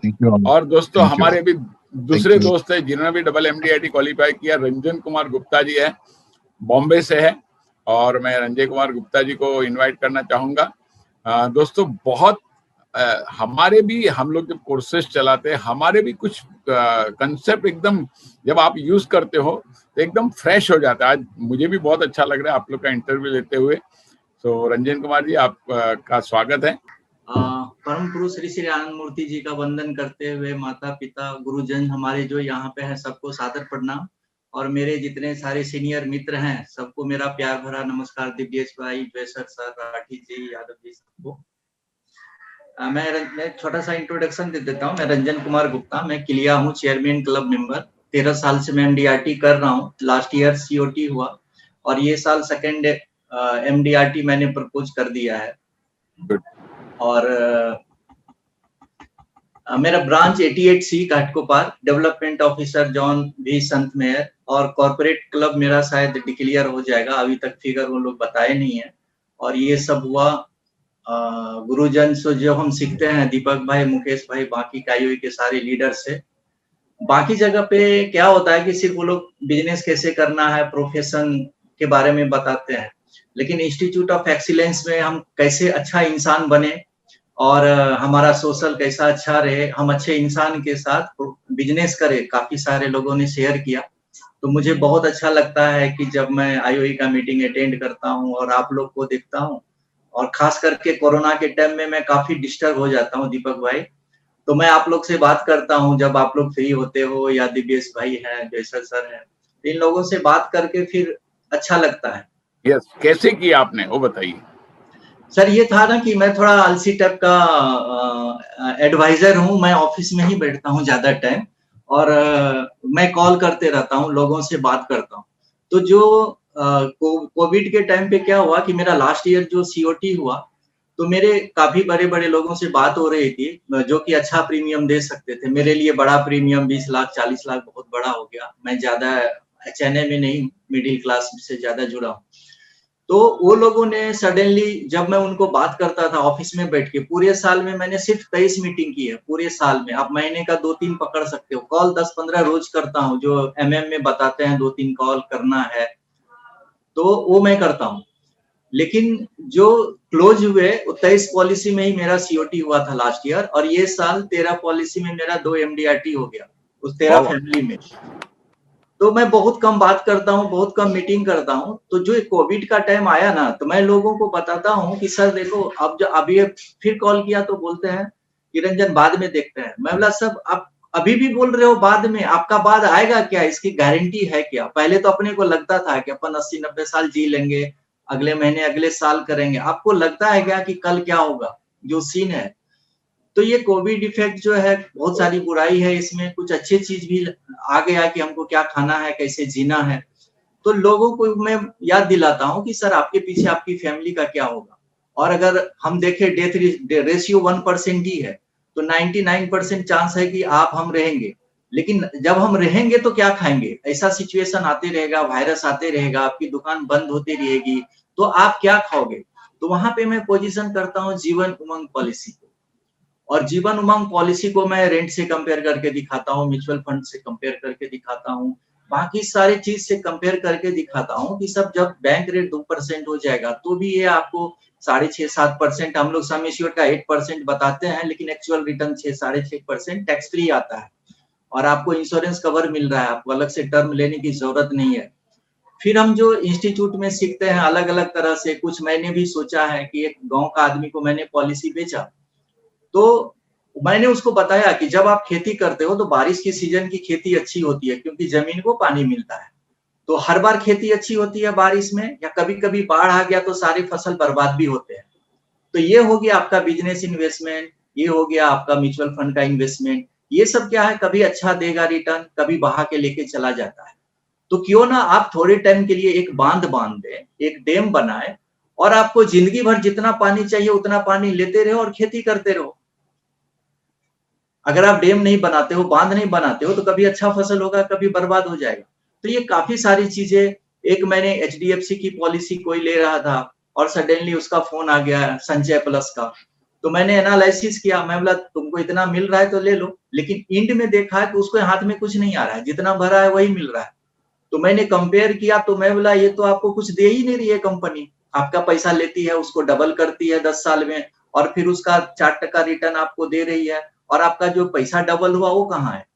Thank you. और दोस्तों हमारे भी दूसरे दोस्त है जिन्होंने भी डबल MD-IT क्वालिफाई किया, रंजन कुमार गुप्ता जी है, बॉम्बे से है, और मैं रंजय कुमार गुप्ता जी को इनवाइट करना चाहूंगा। दोस्तों बहुत हमारे भी, हम लोग जब कोर्सेज चलाते हैं, हमारे भी कुछ कंसेप्ट एकदम जब आप यूज करते हो तो एकदम फ्रेश हो जाता है। आज मुझे भी बहुत अच्छा लग रहा है आप लोग का इंटरव्यू लेते हुए। तो रंजन कुमार जी, आप का स्वागत है। परम पुरुष श्री श्री आनंद मूर्ति जी का वंदन करते हुए माता पिता गुरुजन हमारे जो यहाँ पे हैं सबको सादर प्रणाम, और मेरे जितने सारे सीनियर मित्र हैं सबको मेरा प्यार भरा नमस्कार। दिव्येश भाई, जयसर सर, राठी जी, यादव जी, सबको मैं छोटा सा इंट्रोडक्शन दे देता हूँ। मैं रंजन कुमार गुप्ता, मैं किलिया हूँ, चेयरमैन क्लब मेंबर। 13 साल से मैं MD-RT कर रहा हूँ। लास्ट ईयर COT हुआ और ये साल सेकेंड MD-RT मैंने प्रपोज कर दिया है। और मेरा branch 88C Ghatkopar, development officer John भी संत मेयर, और कॉर्पोरेट क्लब मेरा शायद डिक्लेयर हो जाएगा, अभी तक फिगर वो लोग बताए नहीं है। और ये सब हुआ गुरुजन से जो हम सीखते हैं, दीपक भाई, मुकेश भाई, बाकी कायोई के सारे लीडर से। बाकी जगह पे क्या होता है कि सिर्फ वो लोग बिजनेस कैसे करना है, प्रोफेशन के बारे में बताते हैं, लेकिन इंस्टीट्यूट ऑफ एक्सीलेंस में हम कैसे अच्छा इंसान बने और हमारा सोशल कैसा अच्छा रहे, हम अच्छे इंसान के साथ बिजनेस करें, काफी सारे लोगों ने शेयर किया। तो मुझे बहुत अच्छा लगता है कि जब मैं IOE का मीटिंग अटेंड करता हूँ और आप लोग को देखता हूँ, और खास करके कोरोना के टाइम में मैं काफी डिस्टर्ब हो जाता हूँ दीपक भाई, तो मैं आप लोग से बात करता हूँ जब आप लोग फ्री होते हो, या दिव्येश भाई हैं, जयसर सर हैं, इन लोगों से बात करके फिर अच्छा लगता है। यस, कैसे किया आपने वो बताइए। सर ये था ना कि मैं थोड़ा आलसी टाइप का एडवाइजर हूँ, मैं ऑफिस में ही बैठता हूँ ज्यादा टाइम, और मैं कॉल करते रहता हूँ, लोगों से बात करता हूँ। तो जो कोविड के टाइम पे क्या हुआ कि मेरा लास्ट ईयर जो COT हुआ, तो मेरे काफी बड़े बड़े लोगों से बात हो रही थी जो कि अच्छा प्रीमियम दे सकते थे। मेरे लिए बड़ा प्रीमियम 20 लाख 40 लाख बहुत बड़ा हो गया। मैं ज्यादा HNA में नहीं, मिडिल क्लास से ज्यादा जुड़ा हूँ। तो वो लोगों ने सडनली, जब मैं उनको बात करता था ऑफिस में बैठ के, पूरे साल में मैंने सिर्फ 23 मीटिंग की है पूरे साल में। आप महीने का 2-3 पकड़ सकते हो, कॉल 10-15 रोज करता हूँ, जो MM में बताते हैं 2-3 कॉल करना है, तो वो मैं करता हूँ। लेकिन जो क्लोज हुए 23 पॉलिसी में ही मेरा COT हुआ था लास्ट ईयर, और ये साल 13 पॉलिसी में मेरा 2 MD-RT हो गया उस 13 फैमिली में। तो मैं बहुत कम बात करता हूँ, बहुत कम मीटिंग करता हूँ। तो जो कोविड का टाइम आया ना, तो मैं लोगों को बताता हूँ कि सर देखो, अब जो अभी फिर कॉल किया तो बोलते हैं कि रंजन बाद में देखते हैं। मैं बोला सब आप अभी भी बोल रहे हो बाद में, आपका बाद आएगा क्या, इसकी गारंटी है क्या? पहले तो अपने को लगता था कि अपन 80-90 साल जी लेंगे, अगले महीने अगले साल करेंगे। आपको लगता है क्या कि कल क्या होगा? जो सीन है, तो ये कोविड इफेक्ट जो है, बहुत सारी बुराई है इसमें, कुछ अच्छी चीज भी आ गया कि हमको क्या खाना है, कैसे जीना है। तो लोगों को मैं याद दिलाता हूँ कि सर आपके पीछे आपकी फैमिली का क्या होगा। और अगर हम देखें डेथ रेशियो 1% ही है, तो 99% चांस है कि आप हम रहेंगे। लेकिन जब हम रहेंगे तो क्या खाएंगे? ऐसा सिचुएशन आते रहेगा, वायरस आते रहेगा, आपकी दुकान बंद होती रहेगी, तो आप क्या खाओगे? तो वहां पे मैं पोजीशन करता हूँ जीवन उमंग पॉलिसी को, और जीवन उमंग पॉलिसी को मैं रेंट से कंपेयर करके दिखाता हूँ, म्यूचुअल फंड से कंपेयर करके दिखाता हूँ, बाकी सारे चीज से कंपेयर करके दिखाता हूँ कि सब जब बैंक रेट 2% हो जाएगा तो भी ये आपको 6.5-7%, हम लोग सम एश्योर्ड का 8% बताते हैं, लेकिन एक्चुअल रिटर्न 6-6.5% टैक्स फ्री आता है, और आपको इंश्योरेंस कवर मिल रहा है, आपको अलग से टर्म लेने की जरूरत नहीं है। फिर हम जो इंस्टीट्यूट में सीखते हैं अलग अलग तरह से, कुछ मैंने भी सोचा है कि एक गांव का आदमी को मैंने पॉलिसी बेचा, तो मैंने उसको बताया कि जब आप खेती करते हो तो बारिश की सीजन की खेती अच्छी होती है, क्योंकि जमीन को पानी मिलता है। तो हर बार खेती अच्छी होती है बारिश में, या कभी कभी बाढ़ आ गया तो सारी फसल बर्बाद भी होते हैं। तो ये हो गया आपका बिजनेस इन्वेस्टमेंट, ये हो गया आपका म्यूचुअल फंड का इन्वेस्टमेंट। ये सब क्या है, कभी अच्छा देगा रिटर्न, कभी बहा के लेके चला जाता है। तो क्यों ना आप थोड़े टाइम के लिए एक बांध बांध दें, एक डैम बनाए, और आपको जिंदगी भर जितना पानी चाहिए उतना पानी लेते रहो और खेती करते रहो। अगर आप डैम नहीं बनाते हो, बांध नहीं बनाते हो, तो कभी अच्छा फसल होगा, कभी बर्बाद हो जाएगा। तो ये काफी सारी चीजें, एक मैंने HDFC की पॉलिसी कोई ले रहा था और सडनली उसका फोन आ गया संचय प्लस का, तो मैंने एनालिसिस किया, मैं बोला तुमको इतना मिल रहा है तो ले लो, लेकिन इंड में देखा कि उसको हाथ में कुछ नहीं आ रहा है, जितना भरा है वही मिल रहा है। तो मैंने कंपेयर किया तो मैं बोला ये तो आपको कुछ दे ही नहीं रही है कंपनी, आपका पैसा लेती है उसको डबल करती है 10 साल में और फिर उसका 4% रिटर्न आपको दे रही है, और आपका जो पैसा डबल हुआ वो कहाँ है।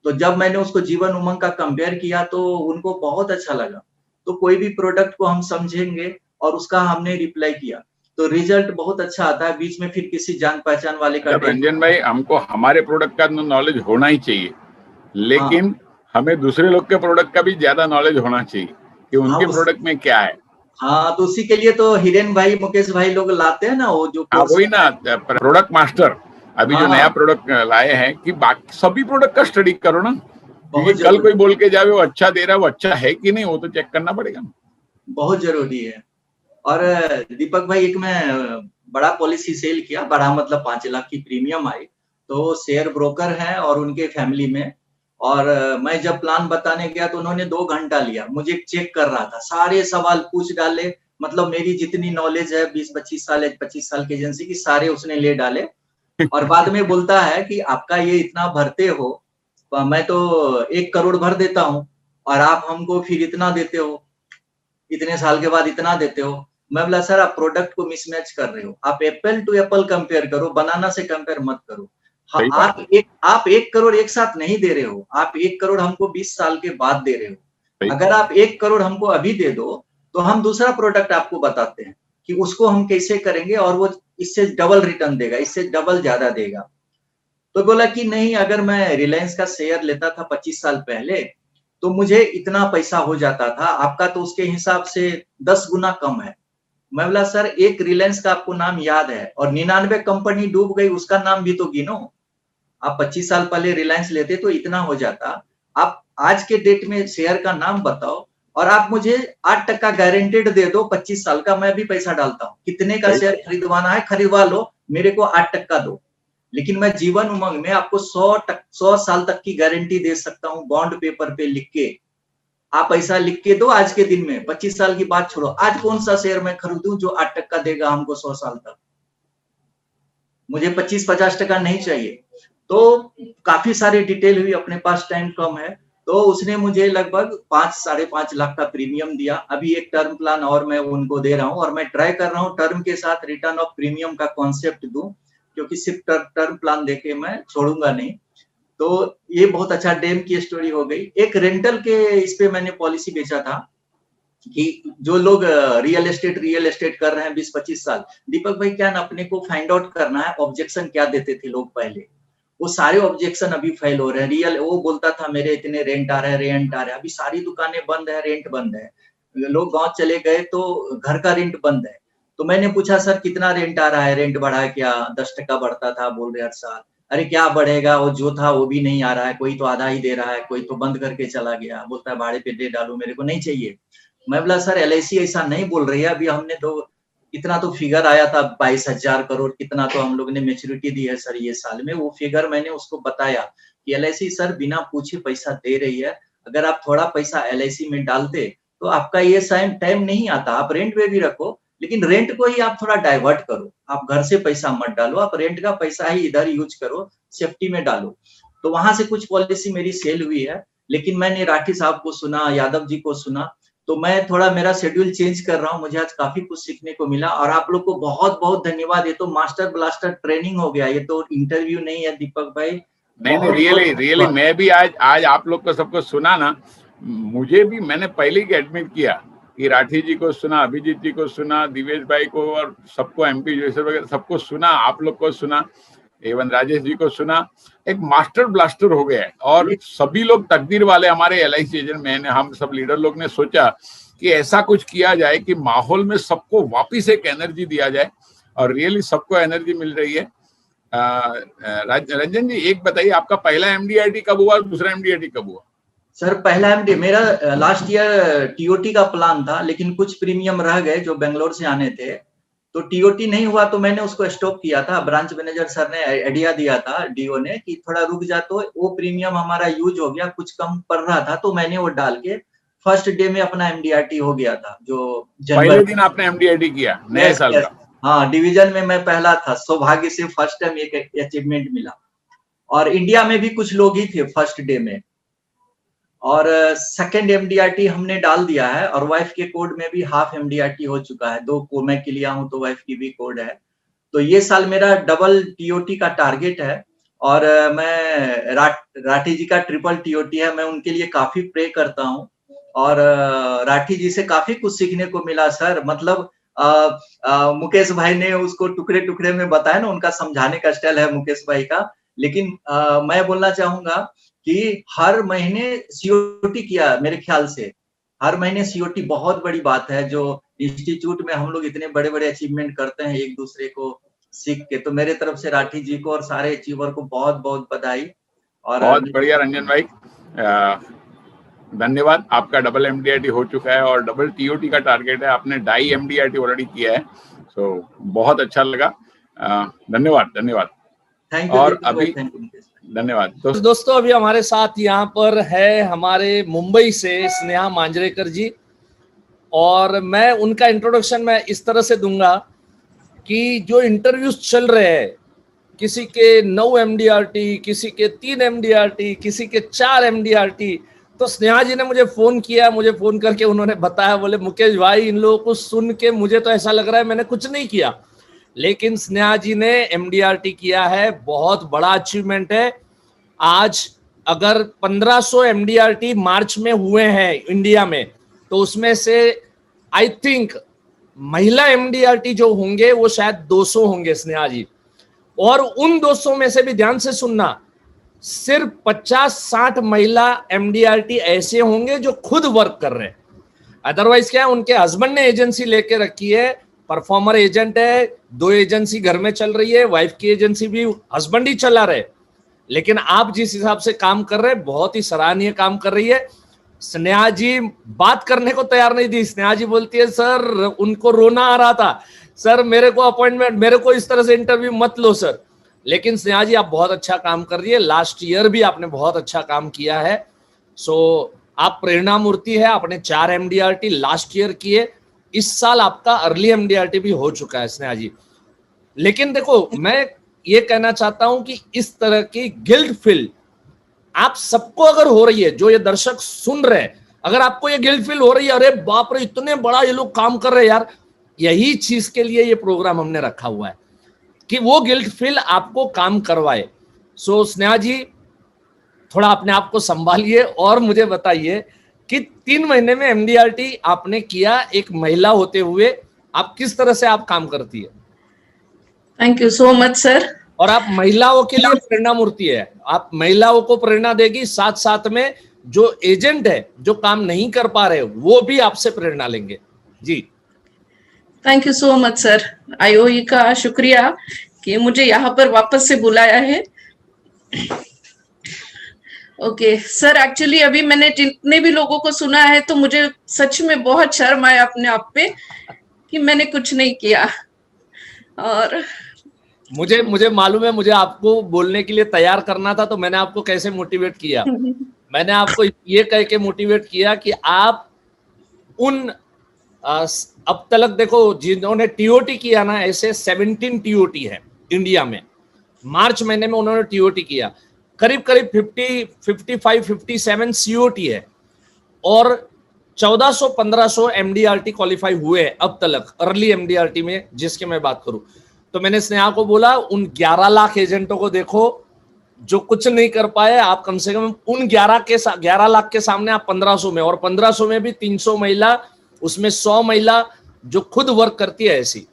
तो जब मैंने उसको जीवन उमंग का कंपेयर किया तो उनको बहुत अच्छा लगा। तो कोई भी प्रोडक्ट को हम समझेंगे और उसका हमने रिप्लाई किया तो रिजल्ट बहुत अच्छा आता है। बीच में फिर किसी जान पहचान वाले का रंजन भाई, हमको हमारे प्रोडक्ट का नॉलेज होना ही चाहिए, लेकिन हमें दूसरे लोग के प्रोडक्ट का भी ज्यादा नॉलेज होना चाहिए कि उनके प्रोडक्ट में क्या है। हाँ, तो उसी के लिए तो हिरेन भाई, मुकेश भाई लोग लाते हैं ना वो जो वही ना, प्रोडक्ट मास्टर। अभी जो नया प्रोडक्ट लाए हैं कि बाकी सभी प्रोडक्ट का स्टडी करो ना, क्योंकि कल कोई बोल के जावे वो अच्छा दे रहा है, वो अच्छा है कि नहीं वो तो चेक करना पड़ेगा। बहुत जरूरी है। और दीपक भाई, एक मैं बड़ा पॉलिसी सेल किया, बड़ा मतलब 5 लाख की प्रीमियम आई, तो शेयर ब्रोकर है और उनके फैमिली में, और मैं जब प्लान बताने गया तो उन्होंने 2 घंटा लिया, मुझे चेक कर रहा था, सारे सवाल पूछ डाले, मतलब मेरी जितनी नॉलेज है 20-25 साल 25 साल की एजेंसी की, सारे उसने ले डाले। और बाद में बोलता है कि आपका ये इतना भरते हो, मैं तो 1 करोड़ भर देता हूँ और आप हमको फिर इतना देते हो, इतने साल के बाद इतना देते हो। मैं बोला सर आप प्रोडक्ट को मिसमैच कर रहे हो, आप एप्पल टू एप्पल कंपेयर करो, बनाना से कंपेयर मत करो। आप 1 करोड़ एक साथ नहीं दे रहे हो, आप 1 करोड़ हमको 20 साल के बाद दे रहे हो। अगर आप 1 करोड़ हमको अभी दे दो तो हम दूसरा प्रोडक्ट आपको बताते हैं कि उसको हम कैसे करेंगे और वो इससे डबल रिटर्न देगा, इससे डबल ज्यादा देगा। तो बोला कि नहीं, अगर मैं रिलायंस का शेयर लेता था 25 साल पहले तो मुझे इतना पैसा हो जाता था, आपका तो उसके हिसाब से 10 गुना कम है। मैं बोला सर एक रिलायंस का आपको नाम याद है और 99 कंपनी डूब गई, उसका नाम भी तो गिनो। आप 25 साल पहले रिलायंस लेते तो इतना हो जाता, आप आज के डेट में शेयर का नाम बताओ और आप मुझे 8% गारंटेड दे दो 25 साल का, मैं भी पैसा डालता हूँ, कितने का शेयर खरीदवाना है खरीदवा लो, मेरे को 8% दो। लेकिन मैं जीवन उमंग में आपको 100 साल तक की गारंटी दे सकता हूँ, बॉन्ड पेपर पे लिख के। आप ऐसा लिख के दो आज के दिन में, 25 साल की बात छोड़ो, आज कौन सा शेयर मैं खरीदूं जो 8% देगा हमको 100 साल तक। मुझे 25-50% नहीं चाहिए। तो काफी सारी डिटेल हुई, अपने पास टाइम कम है, तो उसने मुझे लगभग 5-5.5 लाख का प्रीमियम दिया। अभी एक टर्म प्लान और मैं उनको दे रहा हूँ और मैं ट्राई कर रहा हूँ टर्म के साथ रिटर्न ऑफ प्रीमियम का कॉन्सेप्ट दूं, क्योंकि सिर्फ टर्म प्लान देके मैं छोड़ूंगा नहीं। तो ये बहुत अच्छा डेम की स्टोरी हो गई। एक रेंटल के इस पे मैंने पॉलिसी बेचा था कि जो लोग रियल एस्टेट कर रहे हैं 20-25 साल, दीपक भाई क्या ना अपने को फाइंड आउट करना है ऑब्जेक्शन क्या देते थे लोग पहले, वो सारे ऑब्जेक्शन अभी फेल हो रहे हैं। रियल वो बोलता था मेरे इतने रेंट आ रहे हैं, अभी सारी दुकानें बंद है, रेंट बंद है, लोग गांव चले गए तो घर का रेंट बंद है। तो मैंने पूछा सर कितना रेंट आ रहा है, रेंट बढ़ा है क्या, 10% बढ़ता था, बोल रहे हर साल। अरे क्या बढ़ेगा, वो जो था वो भी नहीं आ रहा है, कोई तो आधा ही दे रहा है, कोई तो बंद करके चला गया, बोलता है भाड़े पे दे डालू, मेरे को नहीं चाहिए। मैं बोला सर LIC ऐसा नहीं बोल रही है, अभी हमने तो इतना तो फिगर आया था 22,000 करोड़, कितना तो हम लोग ने मेच्योरिटी दी है सर ये साल में, वो फिगर मैंने उसको बताया कि LIC सर बिना पूछे पैसा दे रही है, अगर आप थोड़ा पैसा LIC में डालते तो आपका ये टाइम नहीं आता, आप रेंट पे भी रखो, लेकिन रेंट को ही आप थोड़ा डाइवर्ट करो, आप घर से पैसा मत डालो, आप रेंट का पैसा ही इधर यूज करो, सेफ्टी में डालो। तो वहां से कुछ पॉलिसी मेरी सेल हुई है, लेकिन मैंने राठी साहब को सुना, यादव जी को सुना, तो मैं थोड़ा मेरा शेड्यूल चेंज कर रहा हूँ, मुझे आज काफी कुछ सीखने को मिला। और आप लोग को बहुत बहुत धन्यवाद, ये तो मास्टर ब्लास्टर ट्रेनिंग हो गया, ये तो इंटरव्यू नहीं है दीपक भाई। नहीं, रियली मैं भी आज आप लोग को सबको सुना ना, मुझे भी, मैंने पहले ही एडमिट किया कि राठी जी को सुना, अभिजीत जी को सुना, दिवेश भाई को और सबको, MP जोसेफ वगैरह सबको सुना, आप लोग को सुना, एवं राजेश जी को सुना, एक मास्टर ब्लास्टर हो गया है। और सभी लोग तकदीर वाले, हमारे LIC एजेंट में हम सब लीडर लोग ने सोचा कि ऐसा कुछ किया जाए कि माहौल में सबको वापिस एक एनर्जी दिया जाए, और रियली सबको एनर्जी मिल रही है। रंजन जी एक बताइए, आपका पहला MDRT कब हुआ, दूसरा MDRT कब हुआ? सर पहला MD मेरा लास्ट ईयर TOT का प्लान था, लेकिन कुछ प्रीमियम रह गए जो बेंगलोर से आने थे, तो TOT नहीं हुआ तो मैंने उसको स्टॉप किया था। ब्रांच मैनेजर सर ने आइडिया दिया था, DO ने, कि थोड़ा रुक जा, तो वो प्रीमियम हमारा यूज हो गया, कुछ कम पड़ रहा था, तो मैंने वो डाल के फर्स्ट डे में अपना MDRT हो गया था, जो पहले दिन आपने MDRT किया नए साल का? हाँ, डिवीजन में मैं पहला था, सौभाग्य से फर्स्ट टाइम एक अचीवमेंट मिला। और इंडिया में भी कुछ लोग ही थे फर्स्ट डे में। और सेकंड एमडीआरटी हमने डाल दिया है, और वाइफ के कोड में भी हाफ एमडीआरटी हो चुका है। 2 को मैं क्लियर हूं तो वाइफ की भी कोड है। तो ये साल मेरा डबल टीओटी का टारगेट है। और मैं राठी जी का ट्रिपल टीओटी है, मैं उनके लिए काफी प्रे करता हूँ। और राठी जी से काफी कुछ सीखने को मिला सर। मतलब मुकेश भाई ने उसको टुकड़े टुकड़े में बताया ना, उनका समझाने का स्टाइल है मुकेश भाई का। लेकिन मैं बोलना चाहूंगा कि हर महीने सीओटी किया, मेरे ख्याल से हर महीने सीओटी बहुत बड़ी बात है। जो इंस्टीट्यूट में हम लोग इतने बड़े बड़े अचीवमेंट करते हैं एक दूसरे को सीख के, तो मेरे तरफ से राठी जी को और सारे अचीवर को बहुत बहुत बधाई। और बहुत बढ़िया रंजन भाई, धन्यवाद। आपका डबल एमडीआरटी हो चुका है और डबल टीओटी का टारगेट है, आपने डाई एमडीआरटी ऑलरेडी किया है। सो बहुत अच्छा लगा, धन्यवाद धन्यवाद। Thank you. और अभी धन्यवाद दोस्तों, अभी हमारे साथ यहाँ पर है हमारे मुंबई से स्नेहा मांजरेकर जी, और मैं उनका इंट्रोडक्शन मैं इस तरह से दूंगा कि जो इंटरव्यूज चल रहे हैं, किसी के 9 एमडीआरटी, किसी के 3 एमडीआरटी, किसी के 4 एमडीआरटी, तो स्नेहा जी ने मुझे फोन किया, मुझे फोन करके उन्होंने बताया, बोले मुकेश भाई इन लोगों को सुन के मुझे तो ऐसा लग रहा है मैंने कुछ नहीं किया, लेकिन स्नेहा जी ने एमडीआरटी किया है, बहुत बड़ा अचीवमेंट है। आज अगर 1500 एमडीआरटी मार्च में हुए हैं इंडिया में, तो उसमें से आई थिंक महिला एमडीआरटी जो होंगे वो शायद 200 होंगे स्नेहा जी। और उन 200 में से भी ध्यान से सुनना, सिर्फ 50-60 महिला एमडीआरटी ऐसे होंगे जो खुद वर्क कर रहे हैं। अदरवाइज क्या है, उनके हस्बैंड ने एजेंसी लेके रखी है, परफॉर्मर एजेंट है, 2 एजेंसी घर में चल रही है, वाइफ की एजेंसी भी हस्बैंड ही चला रहे। लेकिन आप जिस हिसाब से काम कर रहे हैं, बहुत ही सराहनीय काम कर रही है। स्नेहा जी बात करने को तैयार नहीं थी। स्नेहा जी बोलती है सर उनको रोना आ रहा था, सर मेरे को अपॉइंटमेंट, मेरे को इस तरह से इंटरव्यू मत लो सर। लेकिन स्नेहा जी आप बहुत अच्छा काम कर रही है, लास्ट ईयर भी आपने बहुत अच्छा काम किया है। सो आप प्रेरणा मूर्ति है, आपने 4 एमडीआरटी लास्ट ईयर किए, इस साल आपका अर्ली एमडीआरटी भी हो चुका है स्नेहा जी। लेकिन देखो, मैं ये कहना चाहता हूं कि इस तरह की गिल्ट फील आप सबको अगर हो रही है, जो ये दर्शक सुन रहे हैं, अगर आपको ये गिल्ट फील हो रही है, अरे बाप रे इतने बड़ा ये लोग काम कर रहे हैं यार, यही चीज के लिए ये प्रोग्राम हमने रखा हुआ है कि वो गिल्ट फील आपको काम करवाए। सो स्नेहा जी थोड़ा अपने आप को संभालिए और मुझे बताइए कि 3 महीने में एमडीआरटी आपने किया, एक महिला होते हुए आप किस तरह से आप काम करती है? Thank you so much sir. और आप महिलाओं के लिए प्रेरणा मूर्ति है, आप महिलाओं को प्रेरणा देगी, साथ साथ में जो एजेंट है जो काम नहीं कर पा रहे वो भी आपसे प्रेरणा लेंगे। जी thank you so much sir, IOE का शुक्रिया कि मुझे यहाँ पर वापस से बुलाया है। ओके सर, एक्चुअली अभी मैंने जितने भी लोगों को सुना है तो मुझे सच में बहुत शर्म आया अपने आप पे कि मैंने कुछ नहीं किया। और मुझे मालूम है, मुझे आपको बोलने के लिए तैयार करना था, तो मैंने आपको कैसे मोटिवेट किया, मैंने आपको ये कह के मोटिवेट किया कि आप उन अब तक देखो जिन्होंने टीओटी किया ना, ऐसे 17 टीओटी है इंडिया में। मार्च महीने में उन्होंने टीओटी किया, करीब करीब 55-57 सीओटी है, और 1400-1500 एमडीआरटी क्वालिफाई हुए अब तक अर्ली एमडीआरटी में जिसकी मैं बात करूं। तो मैंने स्नेहा को बोला उन 11 लाख एजेंटों को देखो जो कुछ नहीं कर पाए, आप कम से कम उन 11 लाख के सामने आप 1500 में, और 1500 में भी 300 महिला, उसमें 100 महिला जो खुद वर्क करती है ऐसी।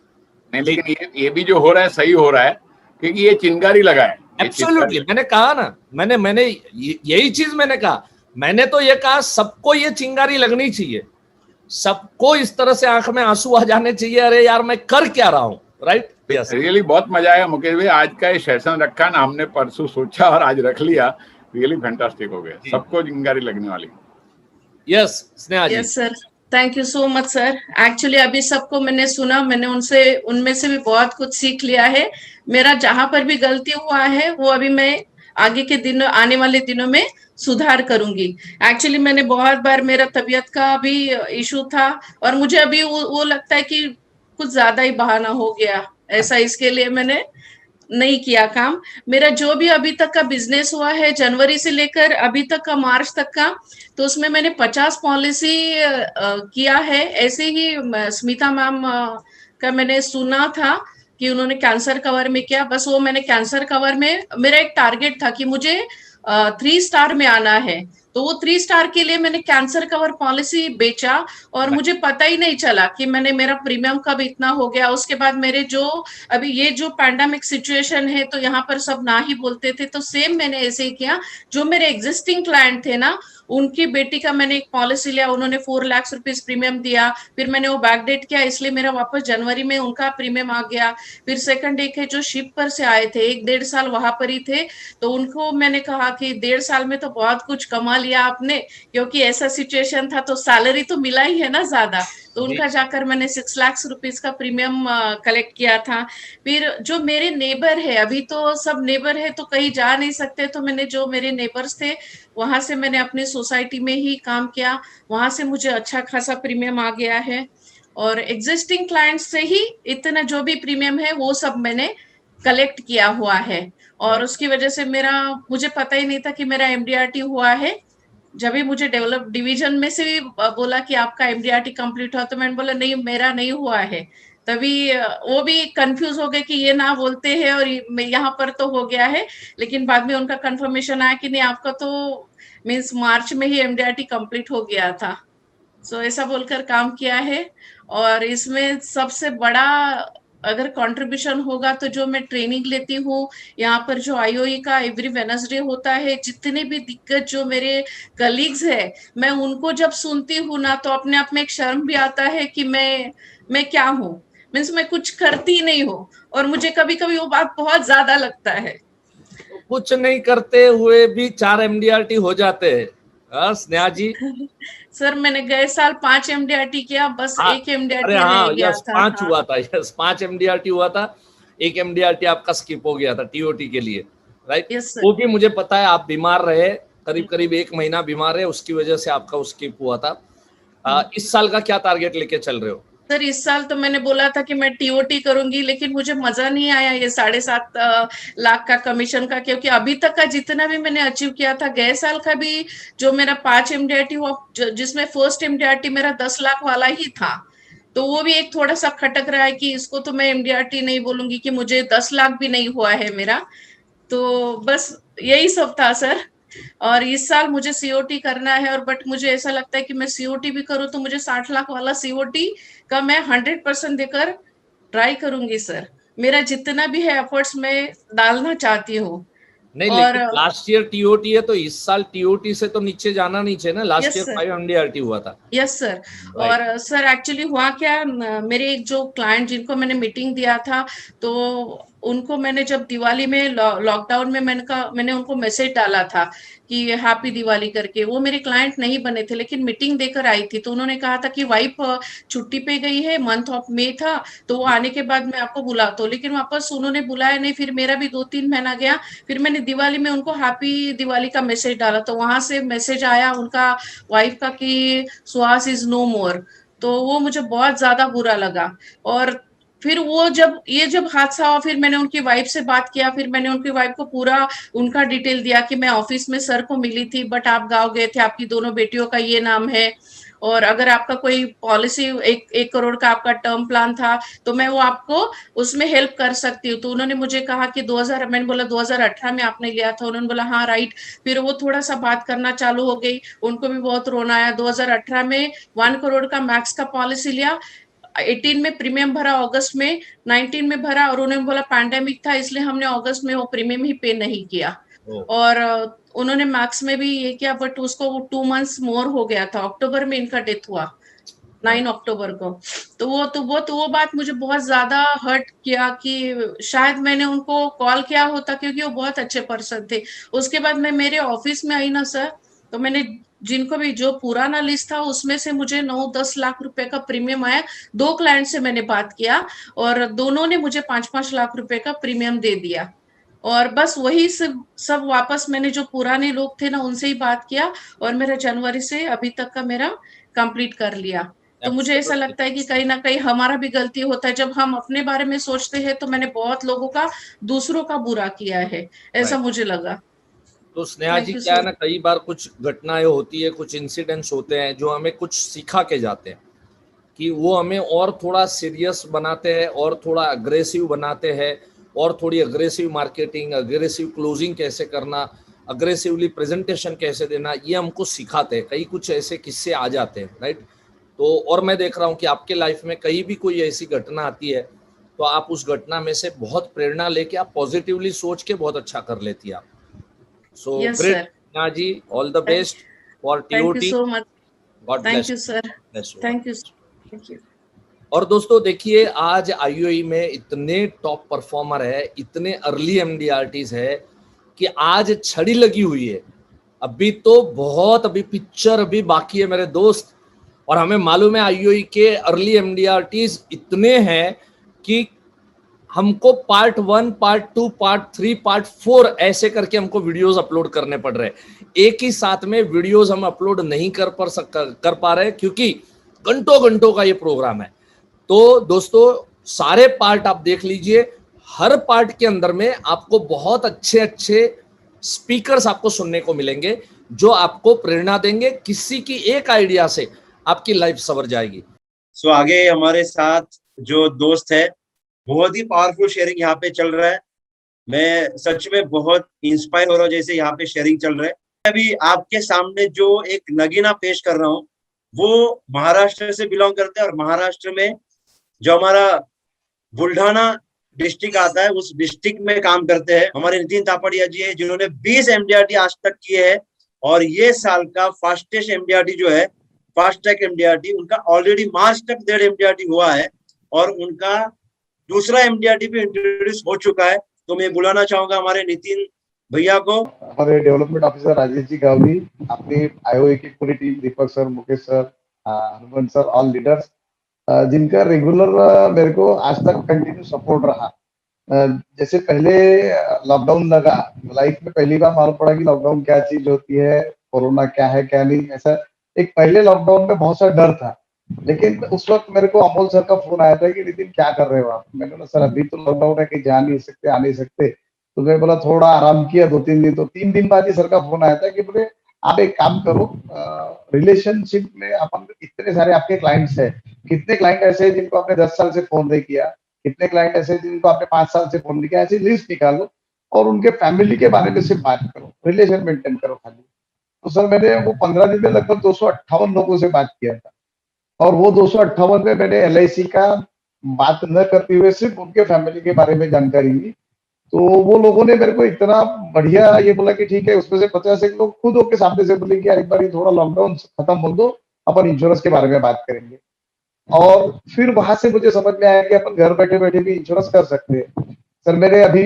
नहीं, लेकिन ये भी जो हो रहा है सही हो रहा है, क्योंकि ये चिंगारी लगा है। एब्सोल्युटली, मैंने कहा ना, मैंने यही चीज मैंने कहा। मैंने तो ये कहा सबको ये चिंगारी लगनी चाहिए, सबको इस तरह से आंख में आंसू आ जाने चाहिए, अरे यार मैं कर क्या रहा हूँ, राइट। रियली बहुत मजा आया मुकेश भाई, आज का ये सेशन रखा ना हमने, परसों सोचा और आज रख लिया, रियली फैंटास्टिक हो गया, सबको चिंगारी लगने वाली। Yes Sneha ji. Yes sir, thank you so much sir. Actually अभी सबको मैंने सुना, मैंने उनमें से भी बहुत कुछ सीख लिया है। मेरा जहां पर भी गलती हुआ है वो अभी मैं आगे के दिनों, आने वाले दिनों में सुधार करूंगी। एक्चुअली मैंने बहुत बार, मेरा तबीयत का भी इशू था और मुझे अभी वो लगता है कि कुछ ज्यादा ही बहाना हो गया ऐसा, इसके लिए मैंने नहीं किया काम। मेरा जो भी अभी तक का बिजनेस हुआ है जनवरी से लेकर अभी तक का मार्च तक का, तो उसमें मैंने 50 पॉलिसी किया है। ऐसे ही स्मिता मैम का मैंने सुना था कि उन्होंने कैंसर कवर में किया, बस वो मैंने कैंसर कवर में, मेरा एक टारगेट था कि मुझे 3 स्टार में आना है, तो वो 3 स्टार के लिए मैंने कैंसर कवर पॉलिसी बेचा और मुझे पता ही नहीं चला कि मैंने, मेरा प्रीमियम कब इतना हो गया। उसके बाद मेरे जो अभी ये जो पैंडेमिक सिचुएशन है तो यहाँ पर सब ना ही बोलते थे, तो सेम मैंने ऐसे ही किया। जो मेरे एग्जिस्टिंग क्लाइंट थे ना, उनकी बेटी का मैंने एक पॉलिसी लिया, उन्होंने 4 लाख रुपीज प्रीमियम दिया, फिर मैंने वो बैकडेट किया, इसलिए मेरा वापस जनवरी में उनका प्रीमियम आ गया। फिर सेकंड एक है जो शिप पर से आए थे, 1-1.5 साल वहां पर ही थे, तो उनको मैंने कहा कि 1.5 साल में तो बहुत कुछ कमा लिया आपने, क्योंकि ऐसा सिचुएशन था तो सैलरी तो मिला ही है ना ज्यादा, तो उनका जाकर मैंने 6 लाख रुपीज का प्रीमियम कलेक्ट किया था। फिर जो मेरे नेबर है, अभी तो सब नेबर है तो कहीं जा नहीं सकते, तो मैंने जो मेरे नेबर्स थे वहां से मैंने अपनी सोसाइटी में ही काम किया, वहां से मुझे अच्छा खासा प्रीमियम आ गया है। और एग्जिस्टिंग क्लाइंट्स से ही इतना जो भी प्रीमियम है वो सब मैंने कलेक्ट किया हुआ है। और उसकी वजह से मेरा, मुझे पता ही नहीं था कि मेरा एमडीआरटी हुआ है। जब भी मुझे डेवलप डिवीजन में से भी बोला कि आपका एमडीआरटी कंप्लीट हुआ, तो मैंने बोला नहीं मेरा नहीं हुआ है। तभी वो भी कंफ्यूज हो गए कि ये ना बोलते हैं और यहाँ पर तो हो गया है, लेकिन बाद में उनका कंफर्मेशन आया कि नहीं आपका तो मीन्स मार्च में ही एमडीआरटी कंप्लीट हो गया था। सो ऐसा बोलकर काम किया है। और इसमें सबसे बड़ा अगर कंट्रीब्यूशन होगा तो जो मैं ट्रेनिंग लेती हूँ यहाँ पर, जो आईओई का एवरी वेडनेसडे होता है, जितने भी दिक्कत जो मेरे कलीग्स है, मैं उनको जब सुनती हूँ ना तो अपने आप में एक शर्म भी आता है कि मैं क्या हूँ, मीन्स मैं कुछ करती नहीं हूँ, और मुझे कभी कभी वो बात बहुत ज्यादा लगता है। कुछ नहीं करते हुए भी 4 एमडीआरटी हो जाते हैं स्नेहा जी। सर मैंने गए साल 5 एमडीआरटी किया, बस हाँ, 1 एमडीआरटी अरे हाँ, रह गया यस, था। 5 हुआ था, यस 5 एमडीआरटी हुआ था, 1 एमडीआरटी आपका स्किप हो गया था टीओटी के लिए, राइट। Yes sir. वो भी मुझे पता है, आप बीमार रहे, करीब करीब 1 महीना बीमार रहे, उसकी वजह से आपका वो स्किप हुआ था। इस साल का क्या टारगेट लेके चल रहे हो? सर इस साल तो मैंने बोला था कि मैं टीओटी करूंगी, लेकिन मुझे मजा नहीं आया ये 7.5 लाख का कमीशन का, क्योंकि अभी तक का जितना भी मैंने अचीव किया था, गए साल का भी जो मेरा 5 एमडीआरटी हुआ, जिसमें फर्स्ट एमडीआरटी मेरा 10 लाख वाला ही था, तो वो भी एक थोड़ा सा खटक रहा है कि इसको तो मैं एमडीआरटी नहीं बोलूंगी कि मुझे 10 लाख भी नहीं हुआ है मेरा। तो बस यही सब था सर। और इस साल मुझे सीओटी करना है, और बट मुझे ऐसा लगता है कि मैं सीओटी भी करूँ तो मुझे 60 लाख वाला सीओटी का मैं 100% देकर ट्राई करूंगी सर। मेरा जितना भी है एफर्ट्स मैं डालना चाहती हूँ। नहीं, और लेकिन लास्ट ईयर टीओटी है तो इस साल टीओटी से तो नीचे जाना नहीं चाहिए ना। लास्ट ईयर 5 एमडीआरटी हुआ था। Yes sir. और सर एक्चुअली हुआ क्या, मेरे एक जो क्लाइंट जिनको मैंने मीटिंग दिया था, तो उनको मैंने जब दिवाली में लॉकडाउन में मैंने उनको मैसेज डाला था कि हैप्पी दिवाली करके, वो मेरे क्लाइंट नहीं बने थे लेकिन मीटिंग देकर आई थी, तो उन्होंने कहा था कि वाइफ छुट्टी पे गई है, मंथ ऑफ मे था, तो वो आने के बाद मैं आपको बुलाता हूँ, लेकिन वापस उन्होंने बुलाया नहीं। फिर मेरा भी 2-3 महीना गया, फिर मैंने दिवाली में उनको हैप्पी दिवाली का मैसेज डाला, तो वहां से मैसेज आया उनका वाइफ का कि सुहास इज नो मोर, तो वो मुझे बहुत ज्यादा बुरा लगा। और फिर वो जब हादसा हुआ, फिर मैंने उनकी वाइफ से बात किया, फिर मैंने उनकी वाइफ को पूरा उनका डिटेल दिया कि मैं ऑफिस में सर को मिली थी, बट आप गाँव गए थे, आपकी दोनों बेटियों का ये नाम है, और अगर आपका कोई पॉलिसी 1 करोड़ का आपका टर्म प्लान था तो मैं वो आपको उसमें हेल्प कर सकती हूँ। तो उन्होंने मुझे कहा कि मैंने बोला 2018 में आपने लिया था, उन्होंने बोला हाँ राइट। फिर वो थोड़ा सा बात करना चालू हो गई, उनको भी बहुत रोना आया। 2018 में 1 करोड़ का मैक्स का पॉलिसी लिया, 18 में प्रीमियम भरा, अगस्त में 19 में भरा, और उन्होंने बोला पैंडेमिक था इसलिए हमने अगस्त में वो प्रीमियम ही पे नहीं किया। और उन्होंने मैक्स में भी ये किया, बट उसको 2 मंथ्स मोर हो गया था, अक्टूबर में इनका डेथ हुआ, 9 अक्टूबर को। तो वो बात मुझे बहुत ज्यादा हर्ट किया कि शायद मैंने उनको कॉल किया होता, क्योंकि वो बहुत अच्छे पर्सन थे। उसके बाद मैं मेरे ऑफिस में आई ना सर, तो मैंने जिनको भी जो पुराना लिस्ट था उसमें से मुझे 9-10 लाख रुपए का प्रीमियम आया। 2 क्लाइंट से मैंने बात किया और दोनों ने मुझे 5-5 लाख रुपए का प्रीमियम दे दिया। और बस वही सब वापस मैंने जो पुराने लोग थे ना उनसे ही बात किया, और मेरा जनवरी से अभी तक का मेरा कंप्लीट कर लिया। तो मुझे ऐसा लगता है कि कहीं ना कहीं हमारा भी गलती होता है जब हम अपने बारे में सोचते हैं, तो मैंने बहुत लोगों का, दूसरों का बुरा किया है, ऐसा Right. मुझे लगा। तो स्नेहा जी थैंक यू क्या है सो ना, कई बार कुछ घटनाएं होती है, कुछ इंसिडेंट्स होते हैं जो हमें कुछ सिखा के जाते हैं, कि वो हमें और थोड़ा सीरियस बनाते हैं और थोड़ा अग्रेसिव बनाते हैं, और थोड़ी अग्रेसिव मार्केटिंग, अग्रेसिव क्लोजिंग कैसे करना, अग्रेसिवली प्रेजेंटेशन कैसे देना, ये हमको सिखाते हैं। कई कुछ ऐसे किस्से आ जाते हैं, राइट। तो और मैं देख रहा हूँ कि आपके लाइफ में कहीं भी कोई ऐसी घटना आती है तो आप उस घटना में से बहुत प्रेरणा लेके आप पॉजिटिवली सोच के बहुत अच्छा कर लेती है आप। So yes great sir, Sneha ji, all the best for thank you TOT. So much, God thank bless you sir, you. Thank you, thank you. और दोस्तों देखिए, आज आईयूआई में इतने टॉप परफॉर्मर है, इतने अर्ली एमडीआरटीज है कि आज छड़ी लगी हुई है। अभी तो बहुत अभी पिक्चर अभी बाकी है मेरे दोस्त, और हमें मालूम है आईयूआई के अर्ली एमडीआरटीज इतने हैं कि हमको पार्ट 1, पार्ट 2, पार्ट 3, पार्ट 4 ऐसे करके हमको वीडियोस अपलोड करने पड़ रहे हैं। एक ही साथ में वीडियोस हम अपलोड नहीं कर पा रहे, क्योंकि घंटों घंटों का ये प्रोग्राम है। तो दोस्तों सारे पार्ट आप देख लीजिए, हर पार्ट के अंदर में आपको बहुत अच्छे अच्छे स्पीकर्स आपको सुनने को मिलेंगे जो आपको प्रेरणा देंगे। किसी की एक आइडिया से आपकी लाइफ संवर जाएगी। सो आगे हमारे साथ जो दोस्त है, बहुत ही पावरफुल शेयरिंग यहाँ पे चल रहा है। मैं सच में बहुत इंस्पायर हो रहा हूँ जैसे यहाँ पे शेयरिंग चल रहा है। अभी आपके सामने जो एक नगीना पेश कर रहा हूँ वो महाराष्ट्र से बिलोंग करते हैं, और महाराष्ट्र में जो हमारा बुल्ढाना डिस्ट्रिक्ट आता है उस डिस्ट्रिक्ट में काम करते हैं हमारे नितिन तापड़िया जी है, जिन्होंने 20 एमडीआरटी आज तक किए हैं। और ये साल का फास्टेस्ट एमडीआरटी जो है, फास्ट ट्रैक एमडीआरटी, उनका ऑलरेडी मार्च तक 1.5 एमडीआरटी हुआ है और उनका दूसरा एमडीआरटी भी इंट्रोड्यूस हो चुका है। तो मैं बुलाना चाहूंगा हमारे नितिन भैया को। हमारे डेवलपमेंट ऑफिसर राजेश जी गावली, अपनी आईओए की पूरी team, Deepak sir, Mukesh sir, Hanumant sir, all leaders, जिनका रेगुलर मेरे को आज तक कंटिन्यू सपोर्ट रहा। जैसे पहले लॉकडाउन लगा, लाइफ में पहली बार मालूम पड़ा कि लॉकडाउन क्या चीज होती है, कोरोना क्या है क्या नहीं। ऐसा एक पहले लॉकडाउन में बहुत सा डर था, लेकिन उस वक्त मेरे को अमोल सर का फोन आया था कि नितिन क्या कर रहे हो आप। मैंने बोला सर अभी तो लॉकडाउन है, कहीं जा नहीं सकते, आ नहीं सकते। तो मैं बोला थोड़ा आराम किया 2-3 दिन। तो 3 दिन बाद ही सर का फोन आया था कि बोले आप एक काम करो, रिलेशनशिप में अपन इतने सारे आपके क्लाइंट्स है, कितने क्लाइंट ऐसे हैं जिनको आपने 10 साल से फोन नहीं किया, कितने क्लाइंट ऐसे हैं जिनको आपने 5 साल से फोन नहीं किया, ऐसी लिस्ट निकालो और उनके फैमिली के बारे में सिर्फ बात करो, रिलेशन मेंटेन करो खाली। तो सर मैंने वो 15 दिन में लगभग 258 लोगों से बात किया था, और वो 258 में मैंने एलआईसी का बात न करते हुए सिर्फ उनके फैमिली के बारे में जानकारी ली। तो वो लोगों ने मेरे को इतना बढ़िया ये बोला कि ठीक है। उसमें से 50 लोग खुद होके सामने से बोले कि यार एक बार ये थोड़ा लॉकडाउन खत्म हो दो, अपन इंश्योरेंस के बारे में बात करेंगे। और फिर वहां से मुझे समझ में आया कि अपन घर बैठे बैठे भी इंश्योरेंस कर सकते हैं। सर मैंने अभी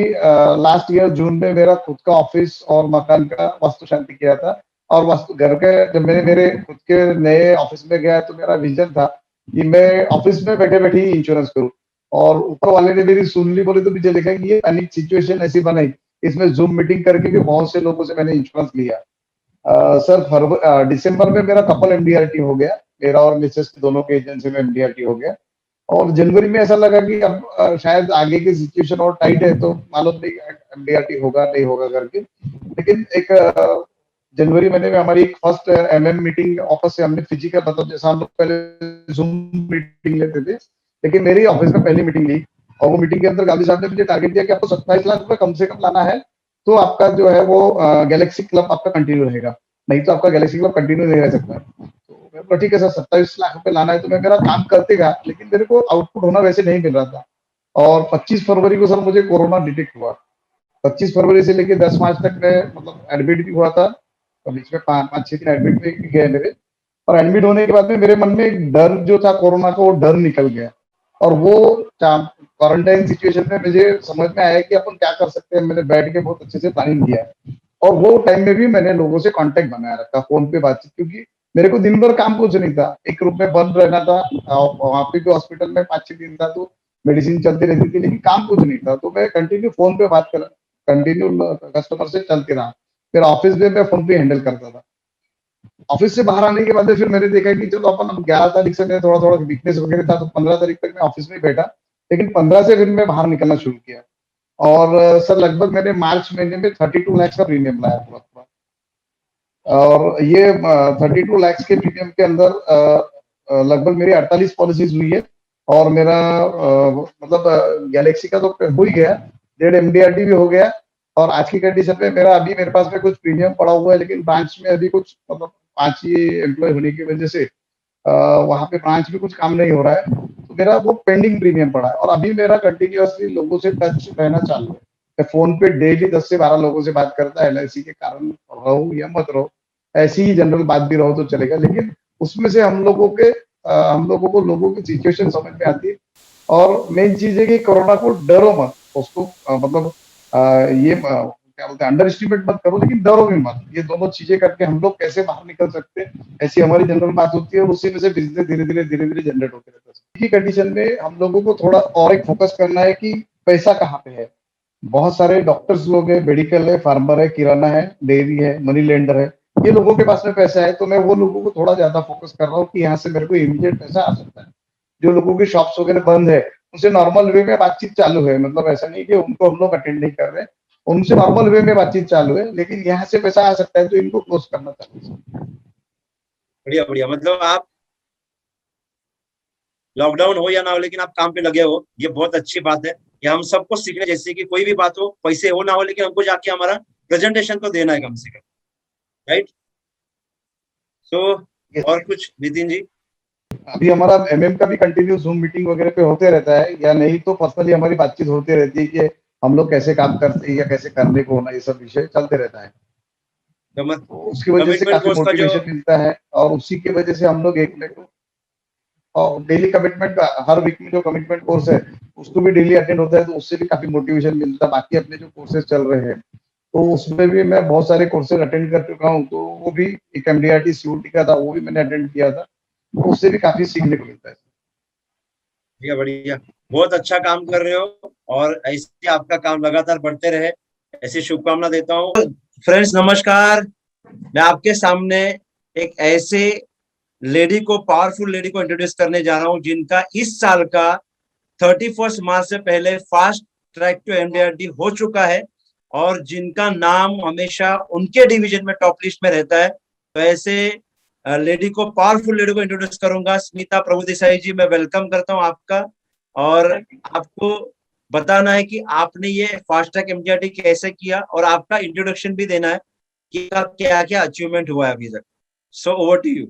लास्ट ईयर जून में मेरा खुद का ऑफिस और मकान का वास्तु शांति किया था। और वास्तु घर के जब मैंने मेरे खुद के नए ऑफिस में गया तो मेरा विजन था कि मैं ऑफिस में बैठे बैठे ही इंश्योरेंस करूं। और ऊपर वाले ने मेरी सुन ली, बोले तो मुझे लिखा कि ये पैनिक सिचुएशन ऐसी बनाई, इसमें जूम मीटिंग करके भी बहुत से लोगों से मैंने इंश्योरेंस लिया। सर दिसंबर में मेरा कपल एमडीआरटी हो गया, मेरा और मिसेस दोनों के एजेंसी में एमडीआरटी हो गया। और जनवरी में ऐसा लगा कि अब शायद आगे की सिचुएशन और टाइट है, तो मालूम नहीं एमडीआरटी होगा नहीं होगा करके। लेकिन एक जनवरी महीने में हमारी एक फर्स्ट एमएम मीटिंग ऑफिस से हमने फिजिकल, मतलब जैसा हम लोग पहले जूम मीटिंग लेते थे, लेकिन मेरी ऑफिस में पहली मीटिंग ली। और वो मीटिंग के अंदर गांधी साहब ने मुझे टारगेट दिया कि आपको 27 लाख रुपए कम से कम लाना है, तो आपका जो है वो गैलेक्सी क्लब आपका कंटिन्यू रहेगा, नहीं तो आपका गैलेक्सी क्लब कंटिन्यू नहीं रह सकता। तो मैं बोला ठीक है सर, 27 लाख रुपए लाना है तो मैं मेरा काम करते गया, लेकिन मेरे को आउटपुट होना वैसे नहीं मिल रहा था। और 25 फरवरी को सर मुझे कोरोना डिटेक्ट हुआ। 25 फरवरी से लेकर 10 मार्च तक मैं मतलब एडमिट भी हुआ था, और बीच में 5-6 दिन एडमिट भी गए मेरे। और एडमिट होने के बाद में मेरे मन में एक डर जो था कोरोना का, वो डर निकल गया। और वो क्वारंटाइन सिचुएशन में मुझे समझ में आया कि अपन क्या कर सकते हैं। मैंने बैठ के बहुत अच्छे से प्लानिंग किया। और वो टाइम में भी मैंने लोगों से कांटेक्ट बनाया रखा, फोन पे बातचीत, क्योंकि मेरे को दिन भर काम कुछ नहीं था, एक रूम में बंद रहना था। वहां पे जो हॉस्पिटल में 5-6 दिन था तो मेडिसिन चलती रहती थी, लेकिन काम कुछ नहीं था। तो मैं कंटिन्यू फोन पे बात कर, कंटिन्यू कस्टमर से चलते रहा। फिर ऑफिस में मैं फोन पे हैंडल करता था। ऑफिस से बाहर आने के बाद फिर मैंने देखा कि चलो अपन 11 तारीख से मैं थोड़ा थोड़ा वीकनेस वगैरह था, तो 15 तारीख तक मैं ऑफिस में ही बैठा, लेकिन 15 से फिर मैं बाहर निकलना शुरू किया। और सर लगभग मैंने मार्च महीने में 32 लाख का प्रीमियम लाया पूरा पूरा। और ये 32 लाख के प्रीमियम के अंदर लगभग मेरी 48 पॉलिसीज हुई है। और मेरा मतलब गैलेक्सी का तो हो ही गया, 1.5 MDRT भी हो गया। और आज की कंडीशन में मेरे पास में कुछ प्रीमियम पड़ा हुआ है, लेकिन ब्रांच में अभी कुछ मतलब 5 ही एम्प्लॉय होने की वजह से वहां पे ब्रांच में कुछ काम नहीं हो रहा है, तो मेरा वो पेंडिंग प्रीमियम पड़ा है। और अभी मेरा कंटिन्यूअसली लोगों से टच रहना चालू है। मैं फोन पे डेली 10 से 12 लोगों से बात करता है, LIC के कारण रहो या मत रहो, ऐसी ही जनरल बात भी रहो तो चलेगा, लेकिन उसमें से हम लोगों को लोगों की सिचुएशन समझ में आती है। और मेन चीज है कि कोरोना को डरो मत, उसको मतलब ये क्या बोलते हैं, अंडर एस्टिमेट मत करो, लेकिन डरो भी मत। ये दोनों चीजें करके हम लोग कैसे बाहर निकल सकते हैं, ऐसी हमारी जनरल बात होती है, और उसी में से बिजनेस धीरे धीरे जनरेट होते रहता है। की कंडीशन में हम लोगों को थोड़ा और एक फोकस करना है कि पैसा कहाँ पे है। बहुत सारे डॉक्टर्स लोग हैं, मेडिकल है, फार्मर है, किराना है, डेयरी है, मनी लेंडर है, ये लोगों के पास में पैसा है, तो मैं वो लोगों को थोड़ा ज्यादा फोकस कर रहा हूँ कि यहाँ से मेरे को इमीडिएट पैसा आ सकता है। जो लोगों की शॉप्स वगैरह बंद है, उनसे नॉर्मल वे में बातचीत चालू है, मतलब ऐसा नहीं कि उनको हम लोग अटेंड नहीं कर रहे, उनसे नॉर्मल वे में बातचीत चालू है, लेकिन यहाँ से पैसा आ सकता है तो इनको क्लोज करना चाहिए। बढ़िया बढ़िया, मतलब आप लॉकडाउन हो या ना हो लेकिन आप काम पे लगे हो, ये बहुत अच्छी बात है। ये हम सबको सीखने जैसे कि कोई भी बात हो, पैसे हो ना हो, लेकिन हमको जाके हमारा प्रेजेंटेशन तो देना है कम से कम, राइट। सो और कुछ नितिन जी? अभी हमारा MM का भी कंटिन्यू जूम मीटिंग वगैरह पे होते रहता है, या नहीं तो पर्सनली हमारी बातचीत होती रहती है कि हम लोग कैसे काम करते हैं या कैसे करने को होना, ये सब विषय चलते रहता है। तो उसकी वजह से कमिटमेंट काफी कोर्स का जो मोटिवेशन मिलता है, और उसी की वजह से हम लोग एक और डेली कमिटमेंट का हर वीक में जो कमिटमेंट कोर्स है उसको भी डेली अटेंड होता है, तो उससे भी काफी मोटिवेशन मिलता है। बाकी अपने जो कोर्सेज चल रहे हैं तो उसमें भी मैं बहुत सारे कोर्सेज अटेंड कर चुका हूँ, तो वो भी एक MDRT COT का था, वो भी मैंने अटेंड किया था, तो उससे भी काफी सीखने को मिलता है। बढ़िया बढ़िया, बहुत अच्छा काम कर रहे हो, और ऐसे आपका काम लगातार बढ़ते रहे, ऐसी शुभकामना देता हूँ। फ्रेंड्स नमस्कार, मैं आपके सामने एक ऐसे लेडी को, पावरफुल लेडी को इंट्रोड्यूस करने जा रहा हूं जिनका इस साल का 31 मार्च से पहले फास्ट ट्रैक टू MDRT हो चुका है, और जिनका नाम हमेशा उनके डिवीजन में टॉप लिस्ट में रहता है। तो ऐसे लेडी को, पावरफुल लेडी को इंट्रोड्यूस करूंगा। स्मिता प्रभुदेसाई जी, मैं वेलकम करता हूं आपका, और आपको बताना है कि आपने ये फास्ट ट्रैक MDRT कैसे किया, और आपका इंट्रोडक्शन भी देना है कि क्या क्या अचीवमेंट हुआ है अभी तक। So over to you.